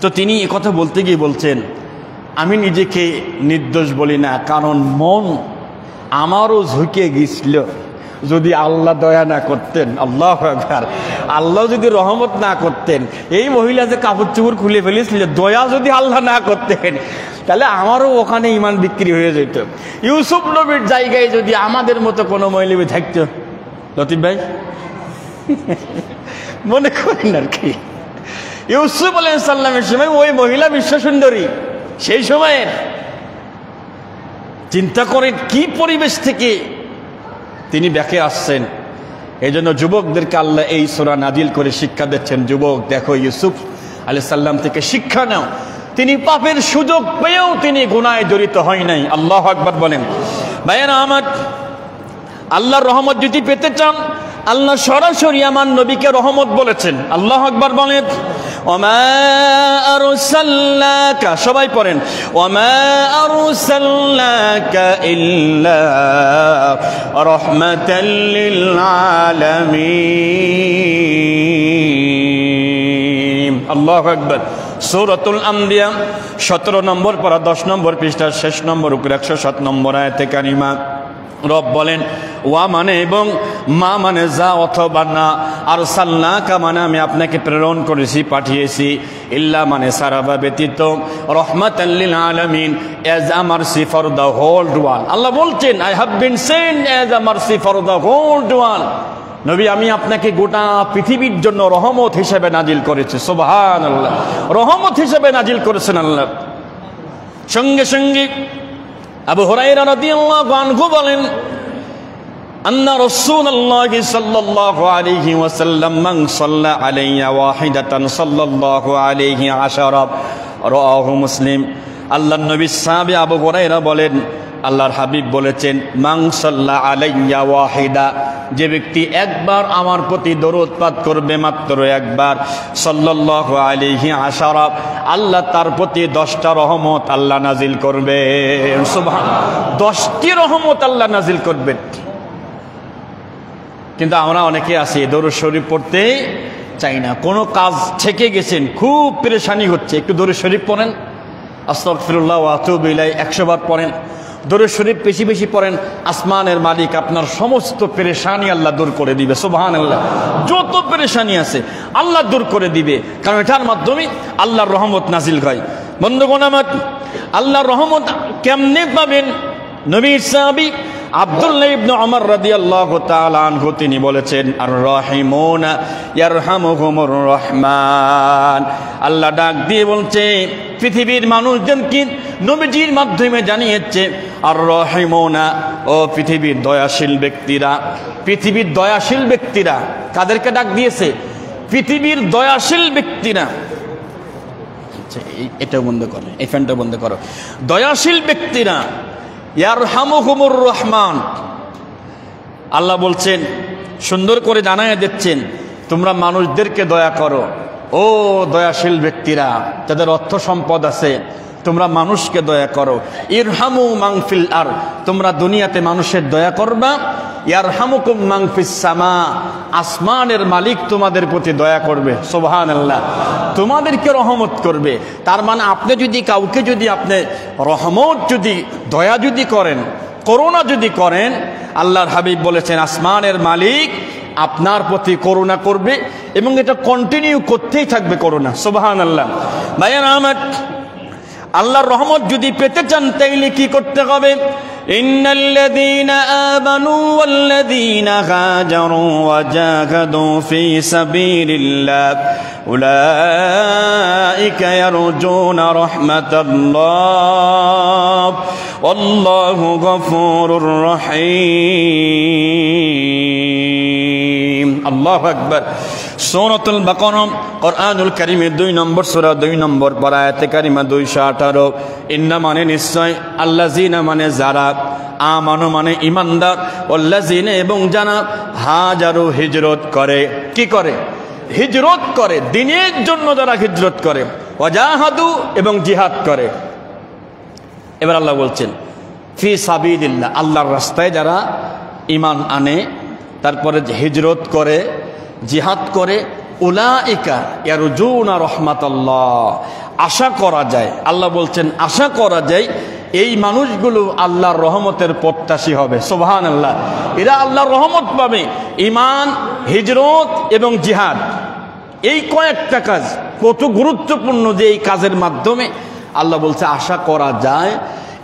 তো তিনি একথা বলতে গিয়ে বলছেন, আমি নিজেকে নির্দোষ বলি না, কারণ মন আমারও ঝুঁকে গিয়েছিল, যদি আল্লাহ দয়া না করতেন, আল্লাহু আকবার, আল্লাহ যদি রহমত না করতেন, এই মহিলা যে কাপড় চোপড় খুলে ফেলেছিল, দয়া যদি আল্লাহ না করতেন, তাহলে আমারও ওখানে ইমান বিক্রি হয়ে যেত। ইউসুফ নবীর জায়গায় যদি আমাদের মতো কোনো মহিলা থাকতো, লতিফ ভাই মনে করেন আর কি, ইউসুফ আলাইহিস সালামের সময় ওই মহিলা বিশ্ব সুন্দরী, সেই সময়ের চিন্তা করেন কি পরিবেশ থেকে তিনি দেখে আসছেন। এই জন্য যুবকদেরকে আল্লাহ এই সূরা নাজিল করে শিক্ষা দিচ্ছেন, যুবক দেখো ইউসুফ আলাইহিস সালাম থেকে শিক্ষা নাও, তিনি পাপের সুযোগ পেয়েও তিনি গুনাহে জড়িত হয় নাই। আল্লাহু আকবার বলেন। ভাইয়েরা আমার, আল্লাহর রহমত যদি পেতে চান, আল্লাহ সরাসরি আমার নবীকে রহমত বলেছেন। আল্লাহু আকবার বলেন। ওমা আরসালনাকা, সবাই পড়েন, ওমা আরসালনাকা ইল্লা রাহমাতাল লিল আলামিন। আল্লাহু আকবার। সূরাতুল আম্বিয়া 17 নম্বর পারা 10 নম্বর পৃষ্ঠার শেষ নম্বর উপরে 107 নম্বর আয়াতে কারিমা রব বলেন, ওয়া মানে এবং, মা মানে যা অথবা না, আর সাল্লাকা মানে আমি আপনাকে প্রেরণ করেছি, পাঠিয়েছি, ইল্লা মানে সারাবা ব্যতীত, রহমাতাল লিল আলামিন, as a mercy for the whole world. আল্লাহ বলছেন, I have been sent as a mercy for the whole world. নবী, আমি আপনাকে গোটা পৃথিবীর জন্য রহমত হিসেবে নাজিল করেছি। সুবহানাল্লাহ, রহমত হিসেবে নাজিল করেছেন আল্লাহ। সঙ্গে সঙ্গে আবু হুরায়রা রাদিয়াল্লাহু আনহু বলেন, আন্না রাসূলুল্লাহি সাল্লাল্লাহু আলাইহি ওয়াসাল্লাম মান সাল্লা আলাইয়া ওয়াহিদাতান সাল্লাল্লাহু আলাইহি আশারা, রাওয়াহু মুসলিম। আল্লাহর নবী সাহাবী আবু হুরায়রা বলেন, আল্লাহর হাবিব বলেছেন, মান সাল্লা আলাইয়া ওয়াহিদা, যে ব্যক্তি একবার আমার প্রতি দরুদ পাঠ করবে, মাত্র একবার, সাল্লাল্লাহু আলাইহি আশারা, আল্লাহ তার প্রতি 10টা রহমত আল্লাহ নাজিল করবে। সুবহানাল্লাহ, 10টি রহমত আল্লাহ নাজিল করবেন। কিন্তু আমরা অনেকে আছি দরুদ শরীফ পড়তে চাই না। কোনো কাজ থেকে গেছেন, খুব পেরেশানি হচ্ছে, একটু দরুদ শরীফ পড়েন, আস্তাগফিরুল্লাহ ওয়া আতুবু ইলাইহি 100 বার পড়েন, দরুদ শরীফ বেশি বেশি পড়েন, আসমানের মালিক আপনার সমস্ত পেরেশানি আল্লাহ দূর করে দিবে। সুবহানাল্লাহ, যত পেরেশানি আছে আল্লাহ দূর করে দিবে, কারণ এটার মাধ্যমে আল্লাহর রহমত নাজিল হয়। বন্ধুগণ আমার, আল্লাহর রহমত কেমনে পাবেন? নবীর সাহাবী আব্দুল্লাহ ইবনে ওমর রাদিয়াল্লাহু তাআলা আনহু তিনি বলেছেন, আর রাহিমুনা ইয়ারহামুহুমুর রহমান। আল্লাহ ডাক দিয়ে বলছে পৃথিবীর মানুষজনকে নবীজির মাধ্যমে জানিয়েছে, আর রাহিমুনা, ও পৃথিবীর দয়াশীল ব্যক্তিরা। পৃথিবীর দয়াশীল ব্যক্তিরা কাদেরকে ডাক দিয়েছে? পৃথিবীর দয়াশীল ব্যক্তিরা। এটা বন্ধ করো, এই ফ্যানটা বন্ধ করো। দয়াশীল ব্যক্তিরা, ইয়ারহামুহুমুর রহমান। আল্লাহ বলছেন, সুন্দর করে জানায় দিচ্ছেন, তোমরা মানুষদেরকে দয়া করো, ও দয়াশীল ব্যক্তিরা, যাদের অর্থ সম্পদ আছে, তোমরা মানুষকে দয়া করো। ইরহামু মান ফিল আরদ, তোমরা দুনিয়াতে মানুষের দয়া করবা। ইয়ারহামুকুম মান ফিস সামা, আসমানের মালিক তোমাদের প্রতি দয়া করবে। সুবহানাল্লাহ, তোমাদেরকে রহমত করবে। তার মানে আপনি যদি কাউকে যদি আপনি রহমত যদি দয়া যদি করেন, করুণা যদি করেন, আল্লাহর হাবিব বলেছেন আসমানের মালিক আপনার প্রতি করুণা করবে এবং এটা কন্টিনিউ করতেই থাকবে করুণা। সুবহানাল্লাহ। ভাইয়েরা আমার, আল্লাহর রহমত যদি পেতে চান তাইলে কি করতে হবে? ইন্নাল্লাযীনা আমানু ওয়াল্লাযীনা হাজারু ওয়া জাহাদু ফি সাবিলিল্লাহ উলাইকা ইয়ারজুনা রাহমাতাল্লাহ ওয়াল্লাহু গফুরুর রহিম। আল্লাহু আকবার। সূরাতুল বাকারা, কোরআনুল কারীমের 2 নম্বর সূরা 2 নম্বর পারা, আয়াতে কারিমা 218। ইন্না মানে নিশ্চয়, আল্লাযীনা মানে যারা, আমানু মানে ঈমানদার, ওয়াল্লাযীনা এবং যারা, হাজারু হিজরত করে। কি করে? হিজরত করে, দ্বীনের জন্য যারা হিজরত করে, ওয়াজাহাদু এবং জিহাদ করে। এবার আল্লাহ বলছেন ফি সাবিলিল্লাহ, আল্লাহর রাস্তায় যারা ঈমান আনে, তারপরে হিজরত করে, জিহাদ করে, উলাইকা ইয়ারজুনা রাহমাতাল্লাহ, আশা করা যায়, আল্লাহ বলছেন আশা করা যায় এই মানুষগুলো আল্লাহর রহমতের প্রত্যাশী হবে। সুবহানাল্লাহ, এরা আল্লাহর রহমত পাবে। ঈমান, হিজরত এবং জিহাদ, এই কয়েকটা কাজ কত গুরুত্বপূর্ণ যে এই কাজের মাধ্যমে আল্লাহ বলছে আশা করা যায়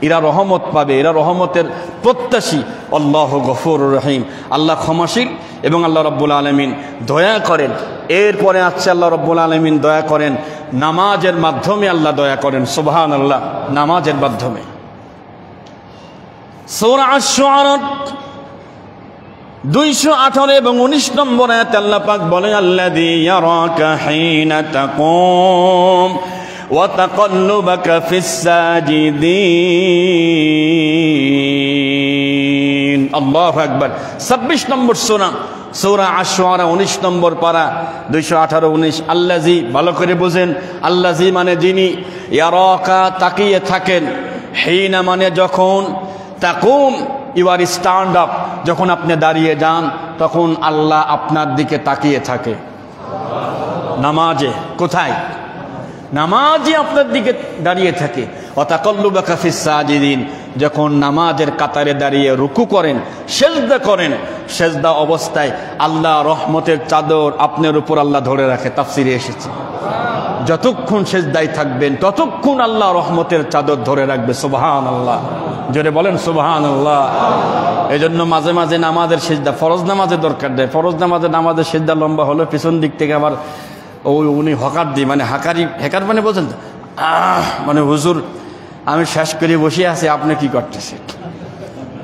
এরা রহমত পাবে, এরা রহমতের প্রত্যাশী। আল্লাহু গফুরুর রহিম, আল্লাহ ক্ষমাশীল এবং আল্লাহ রাব্বুল আলামিন দয়া করেন। এরপরে আছে আল্লাহ রাব্বুল আলামিন দয়া করেন নামাজের মাধ্যমে, আল্লাহ দয়া করেন। সুবহানাল্লাহ, নামাজের মাধ্যমে। সূরা আশ-শুআরা 218 এবং 19 নম্বর আয়াতে আল্লাহ পাক বলেন আল্লাযী ইয়ারাকা হিনা তাকুম ওয়া তাকাল্লুবাকা ফিস সাজিদিন। আল্লাহু আকবার। 26 নম্বর সূরা আশ-শুআরা 19 নম্বর পারা 218-19। আল্লাযী, ভালো করে বুঝেন, আল্লাযী মানে যিনি, ইয়ারাকা তাকিয়ে থাকেন, হিনা মানে যখন, তাকুম ইউ আর স্ট্যান্ড আপ, যখন আপনি দাঁড়িয়ে যান তখন আল্লাহ আপনার দিকে তাকিয়ে থাকে। নামাজে কোথায়? নামাজে আপনার দিকে দাঁড়িয়ে থাকে। ওয়া তাকাল্লুবাকা ফিস সাজিদিন, যখন নামাজের কাতারে দাঁড়িয়ে রুকু করেন, সেজদা করেন, সেজদা অবস্থায় আল্লাহ রহমতের চাদর আপনার উপর আল্লাহ ধরে রাখে। তাফসিরে এসেছে যতক্ষণ সেজদায় থাকবেন ততক্ষণ আল্লাহ রহমতের চাদর ধরে রাখবে। সুবহানাল্লাহ, জোরে বলেন সুবহানাল্লাহ। এই জন্য মাঝে মাঝে নামাজের সেজদা, ফরজ নামাজে দরকার দেয়। ফরজ নামাজের সেজদা লম্বা হলো, পিছন দিক থেকে আবার উনি হকার দিই, মানে হেকার মানে বোঝেন তো, মানে হুজুর আমি শেষ করে বসে আছি, আপনি কি করতেছেন?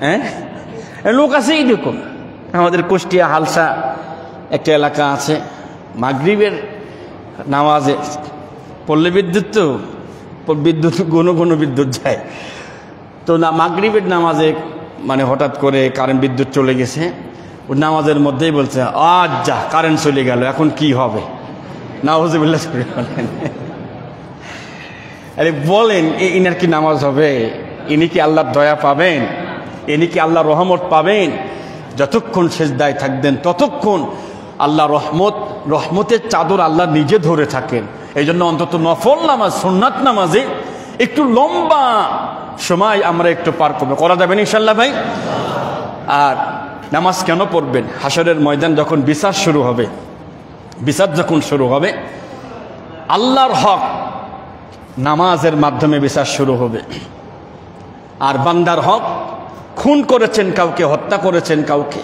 হ্যাঁ, লোক আছে এইরকম। আমাদের কুষ্টিয়া হালসা একটা এলাকা আছে, মাগরিবের নামাজে পল্লী বিদ্যুৎ, তো ঘন বিদ্যুৎ যায় তো না, মাগরিবের নামাজে মানে হঠাৎ করে কারেন্ট বিদ্যুৎ চলে গেছে। ওই নামাজের মধ্যেই বলছে আজ যা কারেন্ট চলে গেল, এখন কি হবে? নাউযুবিল্লাহ। আরে বলেন, ইনার কি নামাজ হবে? ইনি কি আল্লাহর দয়া পাবেন? ইনি কি আল্লাহর রহমত পাবেন? যতক্ষণ সেজদায় থাকবেন ততক্ষণ আল্লাহ রহমতের চাদর আল্লাহ নিজে ধরে থাকেন। এই জন্য অন্তত নফল নামাজ, সুন্নাত নামাজে একটু লম্বা সময় আমরা একটু পার করবো, করা যাবে না ইনশাল্লাহ ভাই। আর নামাজ কেন পড়বেন? হাসরের ময়দান যখন বিচার শুরু হবে, বিচার যখন শুরু হবে, আল্লাহর হক নামাজের মাধ্যমে বিচার শুরু হবে। আর বান্দার হক, খুন করেছেন কাউকে, হত্যা করেছেন কাউকে,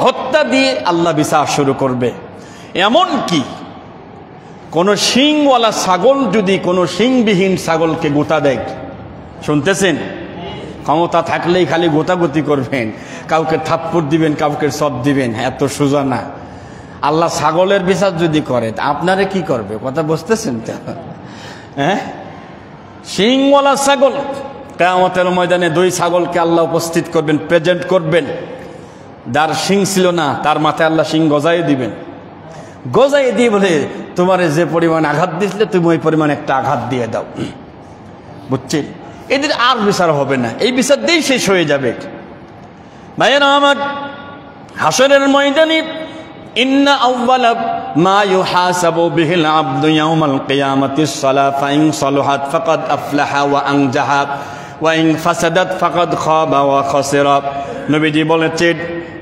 হত্যা দিয়ে আল্লাহ বিচার শুরু করবে। এমন কি কোন শিংওয়ালা ছাগল যদি কোনো শিংবিহীন ছাগলকে গোতা দেয়, শুনতেছেন? ক্ষমতা থাকলেই খালি গোতাগুতি করবেন, কাউকে থাপ্পড় দিবেন, কাউকে সব দিবেন, এত সোজা না। আল্লাহ ছাগলের বিচার যদি করে আপনারে কি করবে? কথা বুঝতেছেন তো? হ্যাঁ, শিংওয়ালা ছাগল, কিয়ামতের ময়দানে 2 ছাগলকে আল্লাহ উপস্থিত করবেন, প্রেজেন্ট করবেন। যার শিং ছিল না তার মাথায় আল্লাহ শিং গজাই দিবেন। গজাই দিয়ে বলে তোমারে যে পরিমাণ আঘাত দিয়েছিলে তুমি ওই পরিমাণ একটা আঘাত দিয়ে দাও। বুঝছেন? এদের আর বিচার হবে না, এই বিচার দিয়েই শেষ হয়ে যাবে। ভাইয়েরা আমার, হাসরের ময়দানে ইন্না আউয়ালা মা ইউহাসাবু বিহিল আবদু ইয়াউমাল কিয়ামাতিস সালাহ ফাইন সালাহাত ফাকাদ আফলাহা ওয়া আনজাহা ওয়া ইন ফাসাদাত ফাকাদ খাবা ওয়া খাসিরা। নবীজি বলেছেন,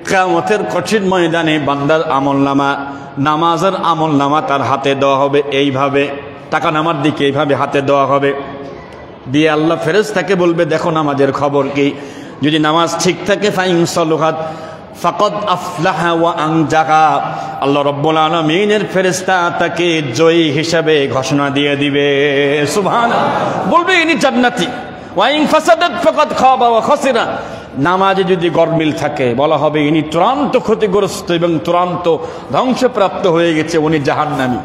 কিয়ামতের কঠিন ময়দানে বান্দার আমলনামা, নামাজের আমলনামা তার হাতে দেওয়া হবে এইভাবে, টাকা নামার দিকে এইভাবে হাতে দেওয়া হবে, দিয়ে আল্লাহ ফেরেশতাকে বলবে দেখো নামাজের খবর কি। যদি নামাজ ঠিক থাকে ফাইন সালাহাত ফাকাদ আফলাহা ওয়া আনজাহা, আল্লাহ রাব্বুল আলামিনের ফেরেশতা তাকে জয়ী হিসাবে ঘোষণা দিয়ে দিবে। সুবহানাল্লাহ, বলবে ইনি জান্নাতি। ওয়া ইন ফাসাদাত ফাকাদ খাবা ওয়া খাসিরা, নামাজে যদি গরমিল থাকে বলা হবে ইনি চূড়ান্ত ক্ষতিগ্রস্ত এবং চূড়ান্ত ধ্বংসপ্রাপ্ত হয়ে গেছে, উনি জাহান্নামী।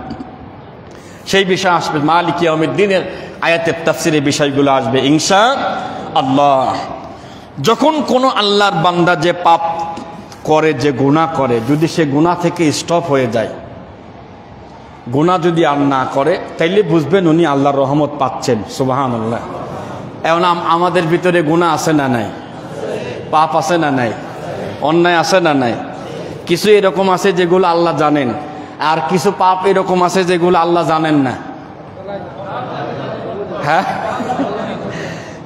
সেই বিষয় আসবে মালিক ইয়াউমিদ্দিনের আয়াতের তাফসিরে বিষয়গুলো আসবে ইনশাআল্লাহ। যখন কোনো আল্লাহর বান্দা যে পাপ করে, যে গুনাহ করে, যদি সে গুনাহ থেকে স্টপ হয়ে যায়, গুনাহ যদি আর না করে, তাইলে বুঝবেন উনি আল্লাহর রহমত পাচ্ছেন। সুবহানাল্লাহ। এখন আমাদের ভিতরে গুনাহ আছে না নাই? পাপ আছে না নাই? অন্যায় আছে না নাই? কিছু এরকম আছে যেগুলো আল্লাহ জানেন, আর কিছু পাপ এরকম আছে যেগুলো আল্লাহ জানেন না। হ্যাঁ,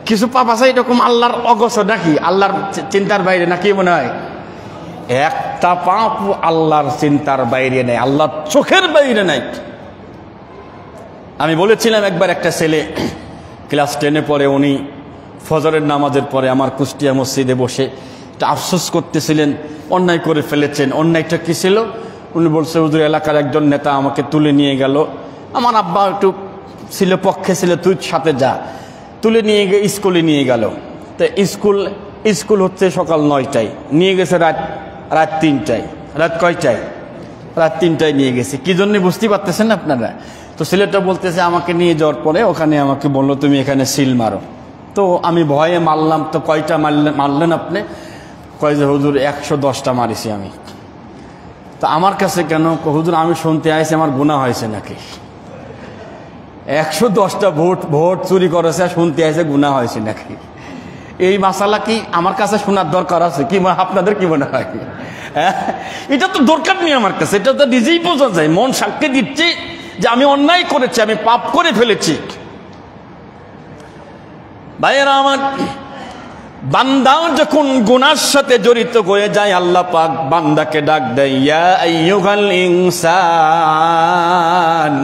কিছু পাপ আছে এরকম আল্লাহর অগোচর নাকি, আল্লাহর চিন্তার বাইরে নাকি মনে হয়? একটা পাপ আল্লাহর চিন্তার বাইরে নেই, আল্লাহর চোখের বাইরে নাই। আমি বলেছিলাম একবার, একটা ছেলে ক্লাস 10-এ পড়ে, উনি ফজরের নামাজের পরে আমার কুষ্টিয়া মসজিদে বসে একটা আফসোস করতেছিলেন, অন্যায় করে ফেলেছেন। অন্যায়টা কি ছিল? উনি বলছে, হুজুর এলাকার একজন নেতা আমাকে তুলে নিয়ে গেল, আমার আব্বা একটু ছিল পক্ষে ছিল, তুই সাথে যা, তুলে নিয়ে গিয়ে স্কুলে নিয়ে গেল। তো স্কুল হচ্ছে সকাল 9টায়, নিয়ে গেছে রাত 3টায়। রাত কয়টায়? রাত 3টায় নিয়ে গেছে। কি জন্য বুঝতে পারতেছেন আপনারা? তো ছেলেটা বলতেছে আমাকে নিয়ে যাওয়ার পরে ওখানে আমাকে বললো তুমি এখানে সিল মারো। তো আমি ভয়ে মারলাম। তো কয়টা মারলেন আপনি? কয় যে হুজুর 110টা মারিছি আমি। তো আমার কাছে কেন? হুজুর আমি শুনতে আইছি আমার গুনাহ হয়েছে নাকি। 110টা ভোট চুরি করেছে, শুনতে আইছে গুনাহ হয়েছে নাকি। এই মাসালা কি আমার কাছে শোনার দরকার আছে? কি আপনাদের কি মনে হয়? এটা তো দরকার নেই আমার কাছে, এটা তো নিজেই বোঝা যায়। মন সাক্ষী দিচ্ছে যে আমি অন্যায় করেছি, আমি পাপ করে ফেলেছি। ভাইয়েরা আমার, বান্দা যখন গুনার সাথে জড়িত হয়ে যায়, আল্লাহ পাক বান্দাকে ডাক দেয়, ইয়া আইয়ুহাল ইনসান,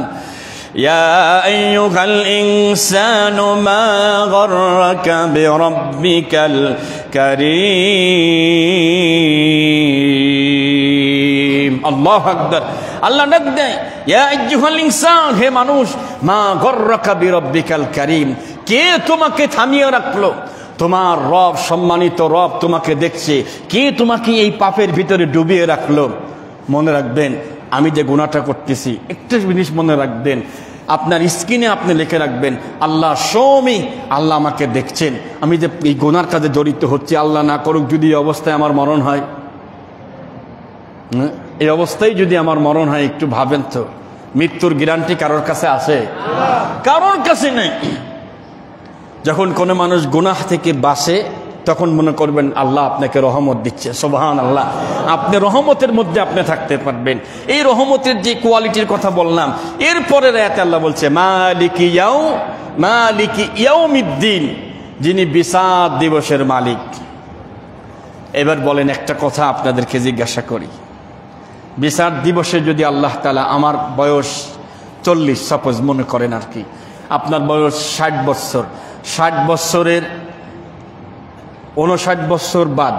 ইয়া আইয়ুহাল ইনসানু মা গররাকা বিরাব্বিকাল কারীম। আল্লাহু আকবার। আল্লাহ ডাক দেয়, ইয়া আইয়ুহাল ইনসান, হে মানুষ, মা গররাকা বিরাব্বিকাল কারীম, কে তোমাকে থামিয়ে রাখলো? তোমার রব, সম্মানিত রব তোমাকে দেখছে। কে তোমাকে এই পাপের ভিতরে ডুবিয়ে রাখলো? মনে রাখবেন, আমি যে গুনাহটা করতেছি, একটা জিনিস মনে রাখবেন, আপনার স্ক্রিনে আপনি লিখে রাখবেন, আল্লাহ শোমি, আল্লাহ আমাকে দেখছেন। আমি যে এই গুনার কাজে জড়িত হচ্ছি, আল্লাহ না করুক যদি এই অবস্থায় আমার মরণ হয়, এই অবস্থায় যদি আমার মরণ হয়, একটু ভাবেন তো, মৃত্যুর গ্যারান্টি কারোর কাছে আছে? কারোর কাছে নেই। যখন কোনো মানুষ গুনাহ থেকে বাঁচে, তখন মনে করবেন আল্লাহ আপনাকে রহমত দিচ্ছে। সুবহানাল্লাহ। আপনি রহমতের মধ্যে আপনি থাকতে পারবেন। এই রহমতের যে কোয়ালিটির কথা বললাম, এরপরের আয়াতে আল্লাহ বলছে মালিকি ইয়াউমিদ্দিন, যিনি বিচার দিবসের মালিক। এবার বলেন একটা কথা আপনাদেরকে জিজ্ঞাসা করি, বিচার দিবসে যদি আল্লাহ তাআলা, আমার বয়স 40 সাপোজ মনে করেন আর কি, আপনার বয়স 60 বছর, 60 বছরের 59 বছর বাদ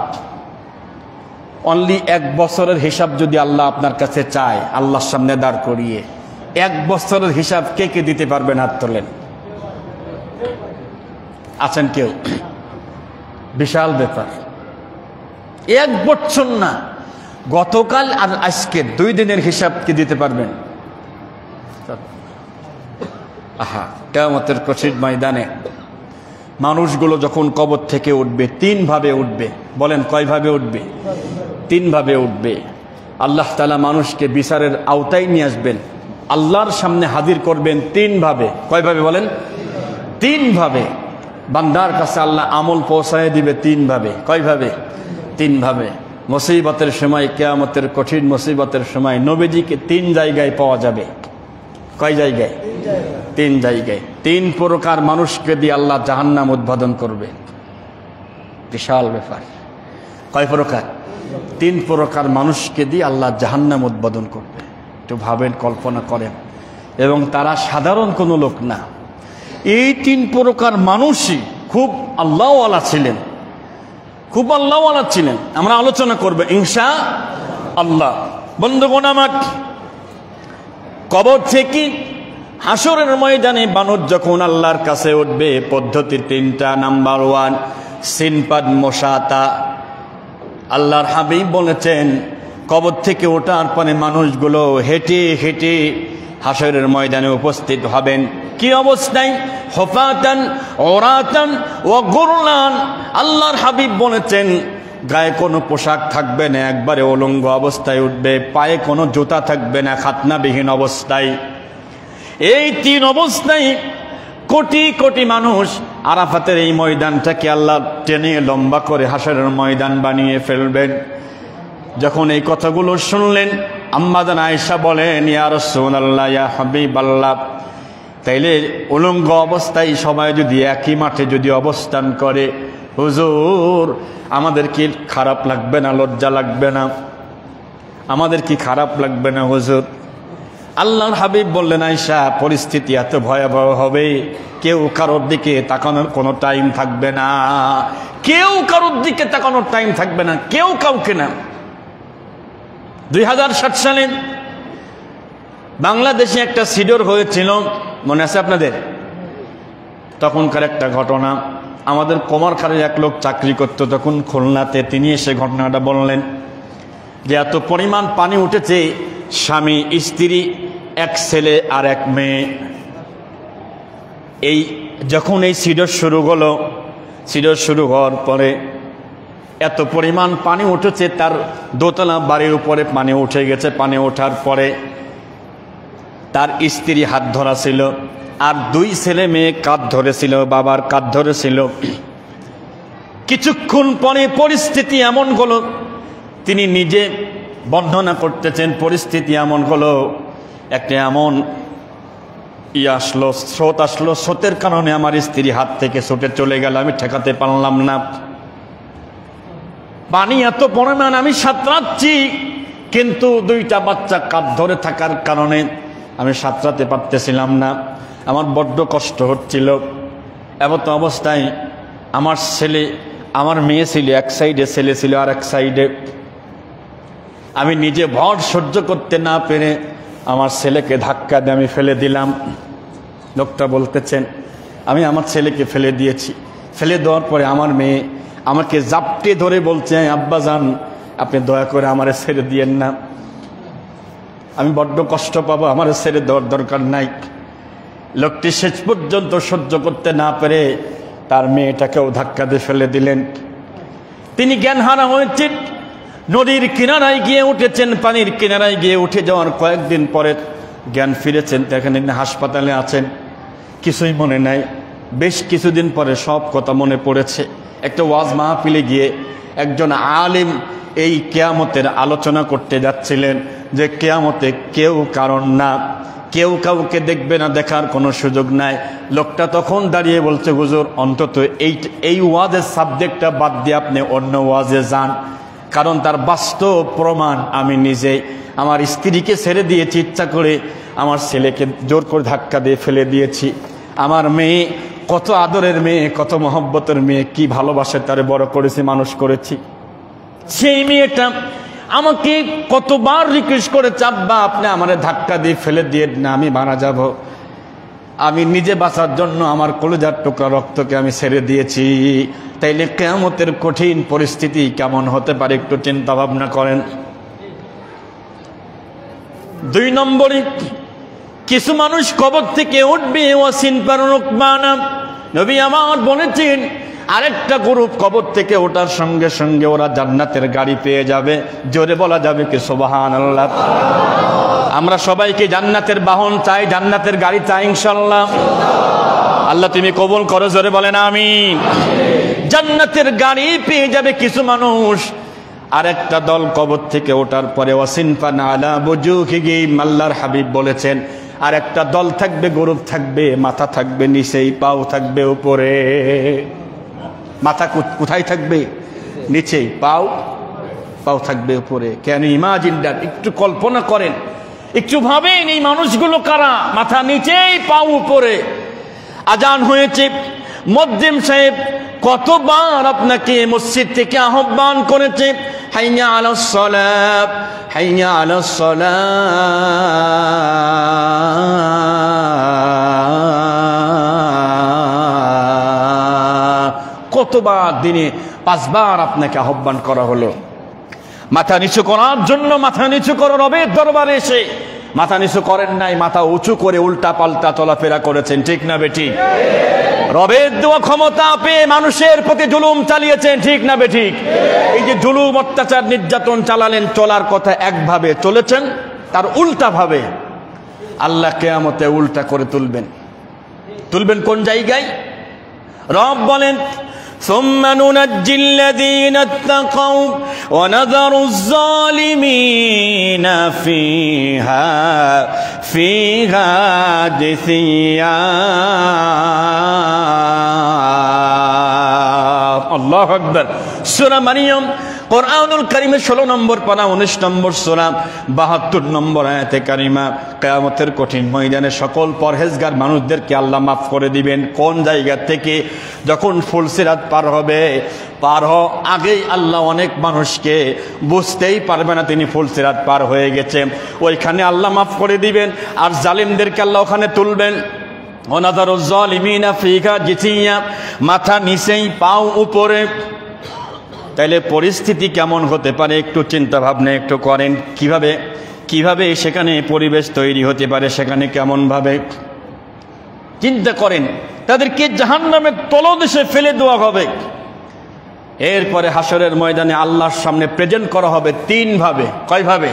অনলি 1 বছরের হিসাব যদি আল্লাহ আপনার কাছে চায়, আল্লাহর সামনে দাঁড় করিয়ে 1 বছরের হিসাব কে কে দিতে পারবেন? হাত তোলেন। আছেন কেউ? বিশাল ব্যাপার। 1 বছর না, গতকাল আর আজকে 2 দিনের হিসাব কি দিতে পারবেন? আহা, কিয়ামতের কঠিন ময়দানে মানুষগুলো যখন কবর থেকে উঠবে, 3 ভাবে উঠবে। বলেন কয় ভাবে উঠবে? 3 ভাবে উঠবে। আল্লাহ তাআলা মানুষকে বিচারের আওতায় নিয়ে আসবেন, আল্লাহর সামনে হাজির করবেন 3 ভাবে। কয় ভাবে বলেন? 3 ভাবে। বান্দার কাছে আল্লাহ আমল পৌঁছায় দিবে তিনভাবে। কয়ভাবে? তিনভাবে। মুসিবতের সময়, কিয়ামতের কঠিন মুসিবতের সময় নবীজিকে তিন জায়গায় পাওয়া যাবে। কয় জায়গায়? তিন জায়গায়। তিন প্রকার মানুষকে দিয়ে আল্লাহ জাহান্নাম উদ্বোধন করবে। বিশাল ব্যাপার। কয় প্রকার? তিন প্রকার মানুষকে দিয়ে আল্লাহ জাহান্নাম উদ্বোধন করবে। একটু ভাবেন, কল্পনা করেন। এবং তারা সাধারণ কোনো লোক না। এই তিন প্রকার মানুষই খুব আল্লাহওয়ালা ছিলেন, খুব আল্লাহওয়ালা ছিলেন। আমরা আলোচনা করব ইনশাআল্লাহ। বন্ধুগণ আমার, কবর থেকে হাসরের ময়দানে মানুষ যখন আল্লাহর কাছে উঠবে, পদ্ধতি তিনটা। নাম্বার 1, সিনপাদ মোশাতা। আল্লাহর হাবিব বলেছেন, কবর থেকে ওঠার পরে মানুষগুলো হেঁটে হেঁটে হাসরের ময়দানে উপস্থিত হবেন। কি অবস্থায়? হুফাতান ওরাতান ওয়া গুরলান। আল্লাহর হাবিব বলেছেন, গায়ে কোনো পোশাক থাকবে না, একবারে উলঙ্গ অবস্থায় উঠবে। পায়ে কোনো জুতা থাকবে না, খাতনাবিহীন অবস্থায়। এই তিন অবস্থায় কোটি কোটি মানুষ আরাফাতের এই ময়দানটাকে আল্লাহ টেনে লম্বা করে হাসরের ময়দান বানিয়ে ফেলবেন। যখন এই কথাগুলো শুনলেন, আম্মা জান আয়েশা বলেন, ইয়া রাসূলুল্লাহ, ইয়া হাবিবাল্লাহ, তাইলে উলঙ্গ অবস্থায় সবাই যদি একই মাঠে যদি অবস্থান করে, হুজুর আমাদের কি খারাপ লাগবে না? লজ্জা লাগবে না? আমাদের কি খারাপ লাগবে না হুজুর? আল্লাহর হাবিব বললেন, আয়েশা, পরিস্থিতি এত ভয়াবহ হবে, কেউ কারোর দিকে তাকানোর কোনো টাইম থাকবে না। কেউ কারোর দিকে তাকানোর টাইম থাকবে না, কেউ কাউকে না। 2007 সালে বাংলাদেশে একটা সিডর হয়েছিল, মনে আছে আপনাদের? তখনকার একটা ঘটনা। আমাদের কুমারখালীর এক লোক চাকরি করত তখন খুলনাতে। তিনি এসে ঘটনাটা বললেন যে এত পরিমাণ পানি উঠেছে, স্বামী স্ত্রী, এক ছেলে আর এক মেয়ে। এই যখন এই সিডর শুরু হলো, সিডর শুরু হওয়ার পরে এত পরিমাণ পানি উঠেছে, তার দোতলা বাড়ির উপরে পানি উঠে গেছে। পানি ওঠার পরে তার স্ত্রী হাত ধরা ছিল, আর দুই ছেলে মেয়ে কাঁধ ধরেছিল, বাবার কাঁধ ধরেছিল। কিছুক্ষণ পরে পরিস্থিতি এমন হলো, তিনি নিজে বর্ণনা করতেছেন, পরিস্থিতি এমন হলো, একটা এমন আসলো, স্রোত আসলো, স্রোতের কারণে আমার স্ত্রী হাত থেকে ছুটে চলে গেল, আমি ঠেকাতে পারলাম না। পানি এত পরিমাণ, আমি সাঁতরাচ্ছি, কিন্তু দুইটা বাচ্চা কাঁধ ধরে থাকার কারণে আমি সাঁতরাতে পারতেছিলাম না। আমার বড্ড কষ্ট হচ্ছিল। এমত অবস্থায় আমার ছেলে, আমার মেয়ে ছিল এক সাইডে, ছেলে ছিল আর এক সাইডে। আমি নিজে ভর সহ্য করতে না পেরে আমার ছেলেকে ধাক্কা দিয়ে আমি ফেলে দিলাম। লোকটা বলতেছেন, আমি আমার ছেলেকে ফেলে দিয়েছি। ফেলে দেওয়ার পরে আমার মেয়ে আমাকে জাপটে ধরে বলছে, আব্বা যান, আপনি দয়া করে আমারে ছেড়ে দিয়েন না, আমি বড্ড কষ্ট পাবো, আমার ছেড়ে দেওয়ার দরকার নাই। লোকটি শেষ পর্যন্ত সহ্য করতে না পেরে তার মেয়েটাকেও ধাক্কা দিয়ে ফেলে দিলেন। তিনি জ্ঞানহারা হয়েছেন, নদীর কিনারায় গিয়ে উঠেছেন। পানির কিনারায় গিয়ে উঠে যাওয়ার কয়েকদিন পরে জ্ঞান ফিরেছেন, এখানে হাসপাতালে আছেন, কিছুই মনে নাই। বেশ কিছুদিন পরে সব কথা মনে পড়েছে। একটা ওয়াজ মাহফিলে গিয়ে একজন আলিম এই কিয়ামতের আলোচনা করতে যাচ্ছিলেন যে কিয়ামতে কেউ কারণ না, কেউ কাউকে দেখবে না, দেখার কোনো সুযোগ নাই। লোকটা তখন দাঁড়িয়ে বলছে, হুজুর অন্তত এই ওয়াজের সাবজেক্টটা বাদ দিয়ে আপনি অন্য ওয়াজে যান, কারণ তার বাস্তব প্রমাণ আমি নিজে। আমার স্ত্রীকে ছেড়ে দিয়েছি ইচ্ছা করে, আমার ছেলেকে জোর করে ধাক্কা দিয়ে ফেলে দিয়েছি। আমার মেয়ে কত আদরের মেয়ে, কত মহব্বতের মেয়ে, কি ভালোবাসে তারে বড় করেছি, মানুষ করেছি। সেই মেয়েটা আমাকে কতবার রিকোয়েস্ট করেছে, আব্বা আপনি আমারে ধাক্কা দিয়ে ফেলে দিয়ে না, আমি মারা যাব। আমি নিজে বাঁচার জন্য আমার কলিজার টুকরা রক্তকে আমি ছেড়ে দিয়েছি। তাইলে কিয়ামতের কঠিন পরিস্থিতি কেমন হতে পারে একটু চিন্তা ভাবনা করেন। 2 নম্বরে, কিছু মানুষ কবর থেকে উঠবে, ওয়াসিন পারুকমানা। নবী আমার বলেছেন, আরেকটা গ্রুপ কবর থেকে ওঠার সঙ্গে সঙ্গে ওরা জান্নাতের গাড়ি পেয়ে যাবে। জোরে বলা যাবে কি সুবহানাল্লাহ? আমরা সবাইকে জান্নাতের বাহন চাই, জান্নাতের গাড়ি চাই ইনশাআল্লাহ। আল্লাহ তুমি কবুল করো, জোরে বলেন আমিন। জান্নাতের গাড়ি পেয়ে যাবে কিছু মানুষ, আর একটা দল কবর থেকে ওঠার পরে ওয়াসিনফান আলা বুজুহিহিম, আল্লাহর হাবিব বলেছেন আর একটা দল থাকবে, গ্রুপ থাকবে, মাথা থাকবে নিচেই, পাও থাকবে উপরে। মাথা কোথায় থাকবে? নিচেই, পাও থাকবে উপরে। কেন ইমাজিন দ্যাট, একটু কল্পনা করেন, একটু ভাবেন এই মানুষগুলো কারা? মাথা নিচেই, পাও উপরে। আজান হয়েছে, মুয়াজ্জিন সাহেব কতবার আপনাকে মসজিদ থেকে আহ্বান করেছে, হাইয়া আলাস সালাত, হাইয়া আলাস সালাত। কতবার দিনে 5 বার আপনাকে আহ্বান করা হলো মাথা নিচু করার জন্য। মাথা নিচু করো রবের দরবারে এসে, মাথা নিচু করেন নাই, মাথা উঁচু করে উল্টা পাল্টা চলাফেরা করেছেন, ঠিক না বেঠিক? রবের দেওয়া ক্ষমতা পেয়ে মানুষের প্রতি জুলুম চালিয়েছেন, ঠিক না বেঠিক? এই যে জুলুম, অত্যাচার, নির্যাতন চালালেন, চলার কথা একভাবে চলেছেন, তার উল্টা ভাবে আল্লাহ কিয়ামতে উল্টা করে তুলবেন কোন জায়গায়? রব বলেন ثم ننجي الذين اتقوا ونذر الظالمين فيها جثيا। আল্লাহু আকবার। সূরা মারিয়াম কোরআনুল কারীমের 16 নম্বর পারা 19 নম্বর সূরা 72 নম্বর আয়াতে কারিমা। কিয়ামতের কঠিন ময়দানে সকল পরহেজগার মানুষদেরকে আল্লাহ মাফ করে দিবেন। কোন জায়গা থেকে? যখন ফুলসিরাত পার হবে, আগেই আল্লাহ অনেক মানুষকে বুঝতেই পারবে না তিনি ফুলসিরাত পার হয়ে গেছে, ওইখানে আল্লাহ মাফ করে দিবেন। আর জালিমদেরকে আল্লাহ ওখানে তুলবেন। ওয়ানাযারুজ জালিমিনা ফিহা জিসিয়া, মাথা নিচেই, পাও উপরে। তাইলে পরিস্থিতি কেমন হতে পারে একটু চিন্তা ভাবনা একটু করেন। কিভাবে সেখানে পরিবেশ তৈরি হতে পারে, সেখানে কেমন ভাবে চিন্তা করেন। তাদেরকে জাহান্নামের তলদেশে ফেলে দেওয়া হবে। এরপরে হাসরের ময়দানে আল্লাহর সামনে প্রেজেন্ট করা হবে 3 ভাবে। কয়ভাবে?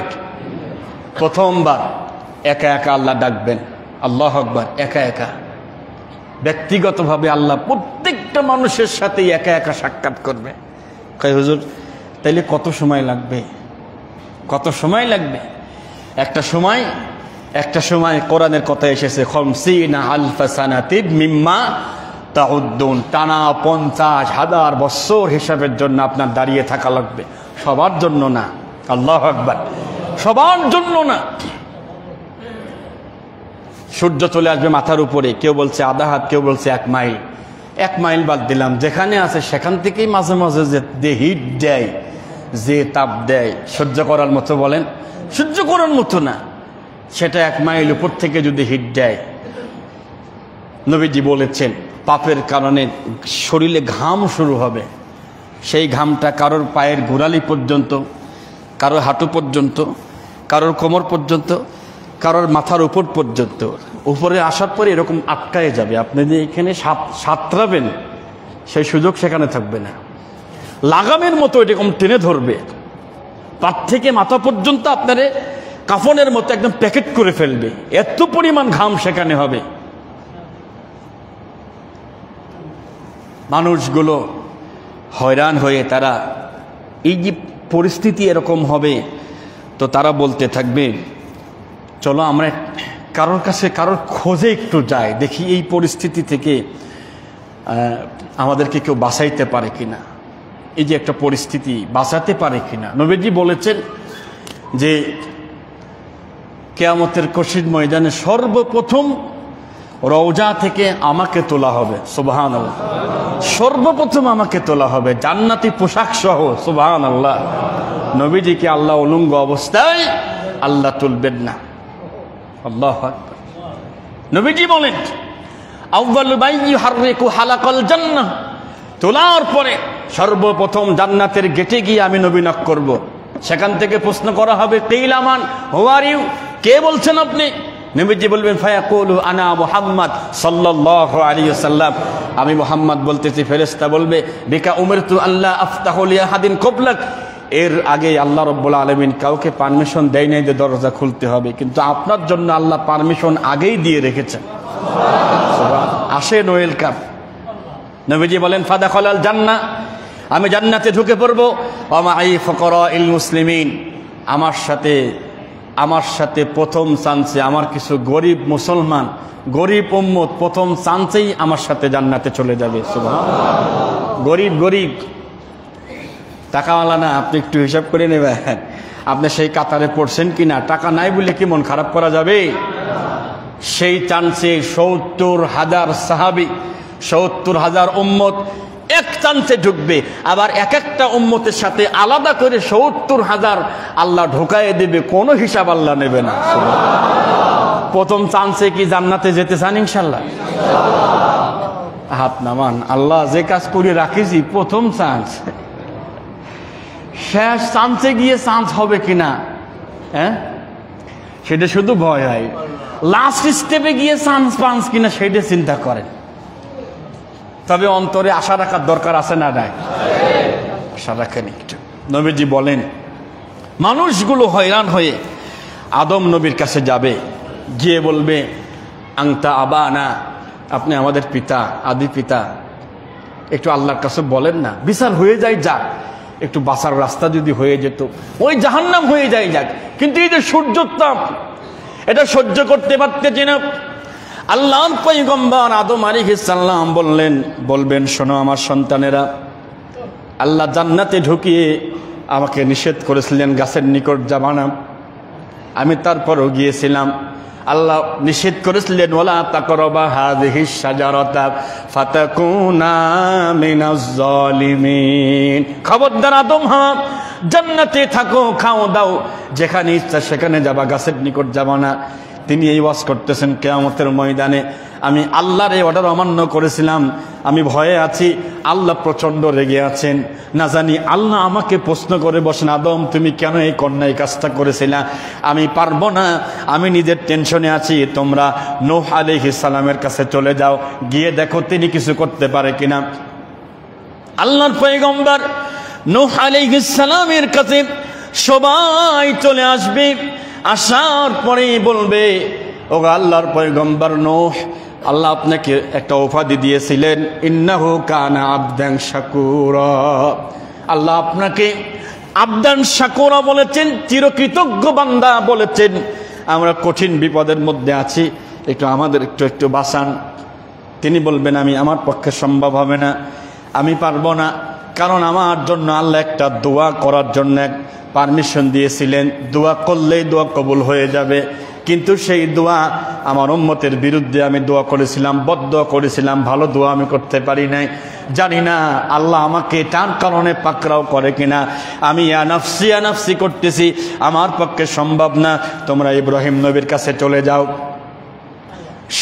প্রথমবার একা একা আল্লাহ ডাকবেন, আল্লাহু আকবার, একা একা ব্যক্তিগতভাবে আল্লাহ প্রত্যেকটা মানুষের সাথে একা একা সাক্ষাৎ করবে। কয় হুজুর তাইলে কত সময় লাগবে? একটা সময় কোরআনের কথা এসেছে, 50 আলফা সানাতিন মিম্মা তাউদ্দুন, টানা 50,000 বছর হিসাবের জন্য আপনার দাঁড়িয়ে থাকা লাগবে। সবার জন্য না, আল্লাহু আকবার, সবার জন্য না। সূর্য চলে আসবে মাথার উপরে, কেউ বলছে আধা হাত, কেউ বলছে 1 মাইল। 1 মাইল বাদ দিলাম, যেখানে আছে সেখান থেকেই মাঝে মাঝে যে হিট দেয়, যে তাপ দেয়, সহ্য করার মতো বলেন? সহ্য করার মতো না। সেটা 1 মাইল উপর থেকে যদি হিট দেয়, নবীজি বলেছেন পাপের কারণে শরীরে ঘাম শুরু হবে। সেই ঘামটা কারোর পায়ের গোড়ালি পর্যন্ত, কারোর হাঁটু পর্যন্ত, কারোর কোমর পর্যন্ত, কারোর মাথার উপর পর্যন্ত। উপরে আসার পরে এরকম আটকায় যাবে। আপনি যে এখানে সাঁতরাবেন সেই সুযোগ সেখানে থাকবে না। লাগামের মতো এরকম টেনে ধরবে, তার থেকে মাথা পর্যন্ত আপনারে কাফনের মতো একদম প্যাকেট করে ফেলবে। এত পরিমাণ ঘাম সেখানে হবে। মানুষগুলো হয়রান হয়ে তারা, এই যে পরিস্থিতি এরকম হবে, তো তারা বলতে থাকবে চলো আমরা কারোর খোঁজে একটু যাই, দেখি এই পরিস্থিতি থেকে আমাদেরকে কেউ বাঁচাইতে পারে কিনা, এই যে একটা পরিস্থিতি বাঁচাতে পারে কিনা। নবীজি বলেছেন যে কিয়ামতের কঠিন ময়দানে সর্বপ্রথম রওজা থেকে আমাকে তোলা হবে, সুবহানাল্লাহ। সর্বপ্রথম আমাকে তোলা হবে জান্নাতি পোশাক সহ, সুবহানাল্লাহ। নবীজিকে আল্লাহ উলঙ্গ অবস্থায় আল্লাহ তুলবেন না, আল্লাহু আকবার। নবীজি বলেন আউয়ালু মান ইউহাররিকু হালাকাল জান্নাহ, তোলার পরে সর্বপ্রথম জান্নাতের গেটে গিয়ে আমি নবী নক করব। সেখান থেকে প্রশ্ন করা হবে কিল আমান, হু আর ইউ, কে বলছেন আপনি? নবীজি বলবেন ফায়াকুলু আনা মুহাম্মদ সাল্লাল্লাহু আলাইহি ওয়াসাল্লাম, আমি মুহাম্মদ বলতেছি। ফেরেশতা বলবে বিকা উমিরতু আল্লাহ আফতাহু লিআহাদিন ক্বাবলাক, এর আগে আল্লাহ রাব্বুল আলামিন কাউকে পারমিশন দেয় নাই যে দরজা খুলতে হবে, কিন্তু আপনার জন্য আল্লাহ পারমিশন আগেই দিয়ে রেখেছেন। আসেন ওয়েলকাম। নবীজি বলেন ফাদাখালাল জান্নাহ, আমি জান্নাতে ঢুকে পড়বো। ওয়া মাই ফুকারাইল মুসলিমিন, আমার সাথে প্রথম চান্সে আমার কিছু গরিব মুসলমান, গরিব উম্মত প্রথম চান্সেই আমার সাথে জান্নাতে চলে যাবে। সুবহানাল্লাহ। গরিব টাকাওয়ালা না, আপনি একটু হিসাব করে নেবেন আপনি সেই কাতারে পড়ছেন কিনা। টাকা নাই বলে কি মন খারাপ করা যাবে? সেই চান্সে ৭০,০০০ সাহাবী, ৭০,০০০ উম্মত এক চান্সে ঢুকবে। আবার এক একটা উম্মতের সাথে আলাদা করে ৭০,০০০ আল্লাহ ঢোকায় দেবে, কোনো হিসাব আল্লাহ নেবে না। প্রথম চান্সে কি জান্নাতে যেতে চান ইনশাল্লাহ? হাত নামান। আল্লাহ যে কাজ করে রাখিছি প্রথম চান্স, শেষ চান্সে গিয়ে চান্স হবে কিনা সেটা শুধু ভয় হয়। লাস্ট স্টেপে গিয়ে চান্স পান্স কিনা সেটা চিন্তা করেন। তবে অন্তরে আশা রাখার দরকার আছে না? নাই, আশা রাখেন একটু। নবীজি বলেন মানুষগুলো হয়রান হয়ে আদম নবীর কাছে যাবে, গিয়ে বলবে আংতা আবানা, আপনি আমাদের পিতা, আদি পিতা, একটু আল্লাহর কাছে বলেন না, বিচার হয়ে যায় যাক, একটু বাঁচার রাস্তা যদি হয়ে যেত, ওই জাহান্নাম হয়ে যায় যাক, কিন্তু এই যে সূর্যের তাপ এটা সহ্য করতে পারতেছি না। আল্লাহর পয়গম্বর আদম আলাইহিস সালাম বলবেন শোনো আমার সন্তানেরা, আল্লাহ জান্নাতে ঢুকিয়ে আমাকে নিষেধ করেছিলেন গাছের নিকট যাবা না, আমি তারপরও গিয়েছিলাম। আল্লাহ নিষেধ করেছিলেন ওয়ালা তাকরাবা হাযিহিশ শাজারাতা ফাতাকুনা মিনাজ জালিমিন, খবরদার আদম হ্যাঁ জান্নাতে থাকো, খাও দাও, যেখানে ইচ্ছা সেখানে যাবা, গাছের নিকট যাবা না। তিনি এই ওয়াজ করতেছেন কিয়ামতের ময়দানে আমি আল্লাহর এই অর্ডার অমান্য করেছিলাম, আমি ভয়ে আছি, আল্লাহ প্রচণ্ড রেগে আছেন, না জানি আল্লাহ আমাকে প্রশ্ন করে বসেন আদম তুমি কেন এই কন্যায় কাজটা করেছিলা, আমি পারবো না, আমি নিজের টেনশনে আছি, তোমরা নূহ আলাইহিস সালামের কাছে চলে যাও, গিয়ে দেখো তিনি কিছু করতে পারে কিনা। আল্লাহর পয়গম্বর নূহ আলাইহিস সালামের কাছে সবাই চলে আসবে, আসার পরেই বলবে ও আল্লাহর পয়গম্বর নূহ, আল্লাহ আপনাকে একটা উপাধি দিয়েছিলেন ইন্নাহু কানা আবদান শাকুরা, আল্লাহ আপনাকে আবদান শাকুরা বলেছেন, চিরকৃতজ্ঞ বান্দা বলেছেন। আমরা কঠিন বিপদের মধ্যে আছি, একটু আমাদের একটু বাঁচান। তিনি বলবেন আমার পক্ষে সম্ভব হবে না, আমি পারবো না, কারণ আমার জন্য আল্লাহ একটা দোয়া করার জন্য পারমিশন দিয়েছিলেন, দোয়া করলেই দোয়া কবুল হয়ে যাবে, কিন্তু সেই দোয়া আমার উম্মতের বিরুদ্ধে আমি দোয়া করেছিলাম, বদদোয়া করেছিলাম, ভালো দোয়া আমি করতে পারি নাই, জানি না আল্লাহ আমাকে তার কারণে পাকড়াও করে কিনা, আমি ইয়া নাফসি করতেছি, আমার পক্ষে সম্ভব না, তোমরা ইব্রাহিম নবীর কাছে চলে যাও।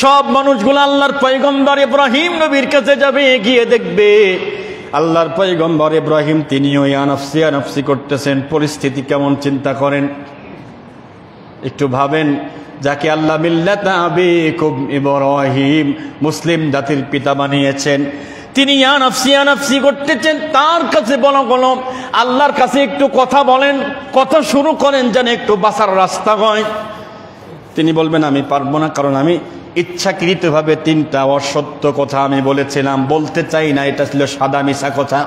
সব মানুষগুলো আল্লাহর পয়গম্বর ইব্রাহিম নবীর কাছে যাবে, গিয়ে দেখবে আল্লাহর পয়গম্বর ইব্রাহিম তিনিও ইয়া নাফসি করতেছেন। পরিস্থিতি কেমন চিন্তা করেন, একটু ভাবেন, যাকে আল্লাহ মিল্লাতা আবিকুম ইব্রাহিম মুসলিম জাতির পিতা বানিয়েছেন, তিনি ইয়া নাফসি করতেছেন, তার কাছে বলো আল্লাহর কাছে একটু কথা বলেন, কথা শুরু করেন যেন একটু বাঁচার রাস্তা হয়। তিনি বলবেন আমি পারবো না, কারণ আমি ইচ্ছাকৃতভাবে 3টা অসত্য কথা আমি বলেছিলাম, বলতে চাই না, এটা ছিল সাদা মিশা কথা,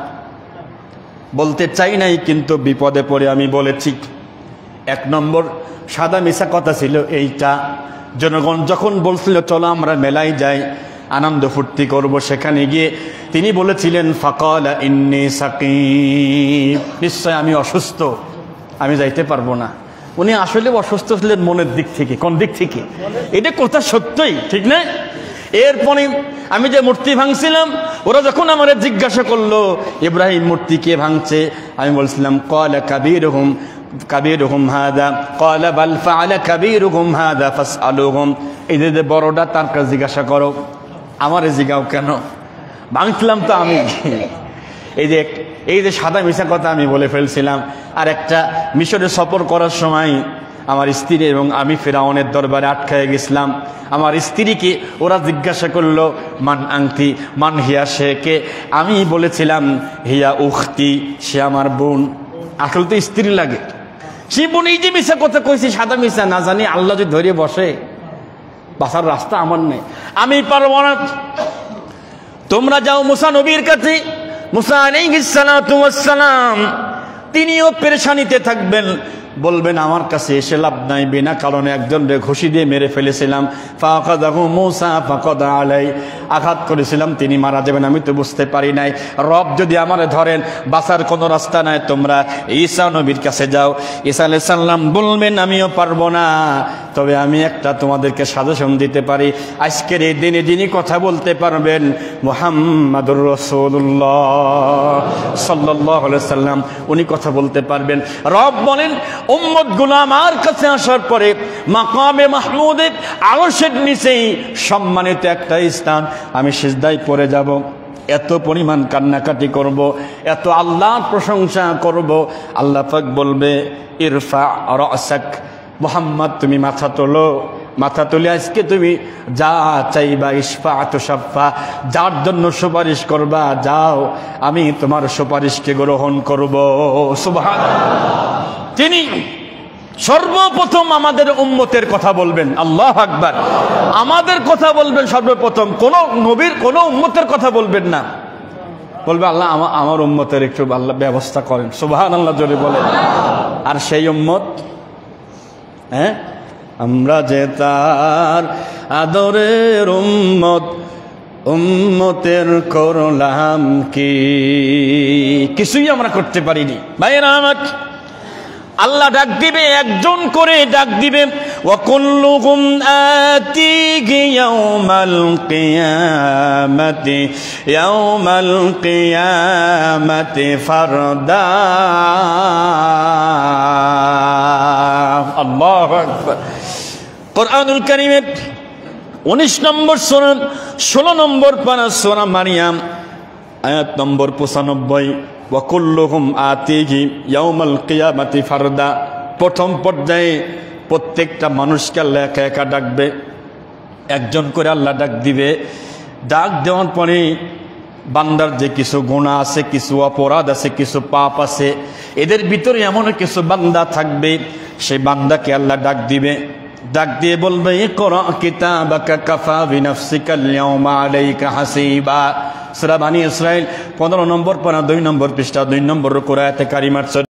বলতে চাই নাই কিন্তু বিপদে পড়ে আমি বলেছি। 1 নম্বর সাদা মিশা কথা ছিল এইটা, জনগণ যখন বলছিল চলো আমরা মেলায় যাই, আনন্দ ফুর্তি করব, সেখানে গিয়ে তিনি বলেছিলেন ফাকালা ইন্নী সাকিম, নিশ্চয় আমি অসুস্থ, আমি যাইতে পারবো না। উনি আসলে অসুস্থ ছিলেন মনের দিক থেকে, কোন দিক থেকে, এটা কথা সত্যই, ঠিক না? এরপরে আমি যে মূর্তি ভাঙছিলাম, ওরা যখন আমার জিজ্ঞাসা করলো ইব্রাহিম মূর্তি কে ভাঙছে, আমি বলছিলাম ক্বালা কাবীরুহুম হাদা ক্বালা বাল ফাআলা কাবীরুহুম হাদা ফাসআলুহুম, এই যে বড়টা তার কাছে জিজ্ঞাসা করো, আমারে জিগাও কেন, ভাঙছিলাম তো আমি। এই যে সাদা মিশা কথা আমি বলে ফেলছিলাম। আর একটা মিশরে সফর করার সময় আমার স্ত্রী এবং আমি ফেরাউনের দরবারে আটকায় গেছিলাম। আমার স্ত্রীকে ওরা জিজ্ঞাসা করলো মান আংতি, মান হিয়া, সে কে? আমি বলেছিলাম হিয়া উখতি, সে আমার বোন। আসলে তো স্ত্রী লাগে, সে বোন। এই যে মিশা কথা কইছি, সাদা মিশা, না জানি আল্লাহ যদি ধরে বসে, বাসার রাস্তা আমার নেই, আমি পারবো না। তোমরা যাও মুসা নবীর কাছে। মুসা আলাইহিস সালাতু ওয়াস সালাম তিনিও পেরেশানিতে থাকবেন, বলবেন আমার কাছে এসে লাভ নাই, বিনা কারণে একজনকে ঘুষি দিয়ে মেরে ফেলেছিলাম। ফাকাদাহু মুসা ফাকাদা আলাই, আঘাত করেছিলাম, তিনি মারা যাবেন, আমি তো বুঝতে পারি নাই। রব যদি আমারে ধরেন, বাঁচার কোনো রাস্তা নাই, তোমরা ঈসা নবীর কাছে যাও। ঈসা আলাইহিস সালাম বলবেন আমিও পারবো না, তবে আমি একটা তোমাদেরকে সাজেশন দিতে পারি। আজকের এই দিনে যিনি কথা বলতে পারবেন মুহাম্মাদুর রাসূলুল্লাহ সাল্লাল্লাহু আলাইহি সাল্লাম, উনি কথা বলতে পারবেন। রব বলেন উম্মতগুলো আমার কাছে আসার পরে মাকামে মাহমুদে আরশের নিচেই সম্মানিত একটা স্থান, আমি সিজদায় পড়ে যাব, এত পরিমাণ কান্নাকাটি করব, এত আল্লাহর প্রশংসা করব। আল্লাহ পাক বলবে ইরফা রাসাক, মুহাম্মদ তুমি মাথা তোলো, মাথা তুলে আজকে তুমি যা চাইবা ইশফাআতু শাফা, যার জন্য সুপারিশ করবা যাও, আমি তোমার সুপারিশকে গ্রহণ করব। সুবহানাল্লাহ। তিনি সর্বপ্রথম আমাদের উম্মতের কথা বলবেন। আল্লাহু আকবার। আমাদের কথা বলবেন সর্বপ্রথম, কোন নবীর কোন উম্মতের কথা বলবেন না। বলবে আল্লাহ আমার উম্মতের একটু আল্লাহ ব্যবস্থা করেন। সুবহানাল্লাহ জোরে বলেন। আর সেই উম্মত, হ্যাঁ, আমরা যে তার আদরের উম্মত, উম্মতের করলাম কি, কিছুই আমরা করতে পারিনি। ভাইরা আমার, আল্লাহ ডাক দিবে, একজন করে ডাক দিবে। ওয়া কুল্লুহুম আতিহি ইয়াউমাল কিয়ামাতি ফারদা। আল্লাহু আকবার। কুরআনুল কারীমের 19 নম্বর সূরা 16 নম্বর পারা সূরা মারিয়াম আয়াত নম্বর 95, ওয়া কুল্লুহুম আতিহি ইয়াউমাল কিয়ামাতি ফারদা। প্রথম পর্যায়ে প্রত্যেকটা মানুষকে আল্লাহ একা একা ডাকবে, একজন করে আল্লাহ ডাক দিবে। ডাক দেওয়ার পরে বান্দার যে কিছু গুনাহ আছে, কিছু অপরাধ আছে, কিছু পাপ আছে, এদের ভিতরে এমন কিছু বান্দা থাকবে, সেই বান্দাকে আল্লাহ ডাক দিবে। ডাক দিয়ে বলবে ইকরা কিতাবাকা কাফা বিনাফসিকাল ইয়াউমা আলাইকা হাসিবা। সূরা বনী ইসরাঈল 15 নম্বর পারা 2 নম্বর পৃষ্ঠা 2 নম্বর আয়াতে কারিমার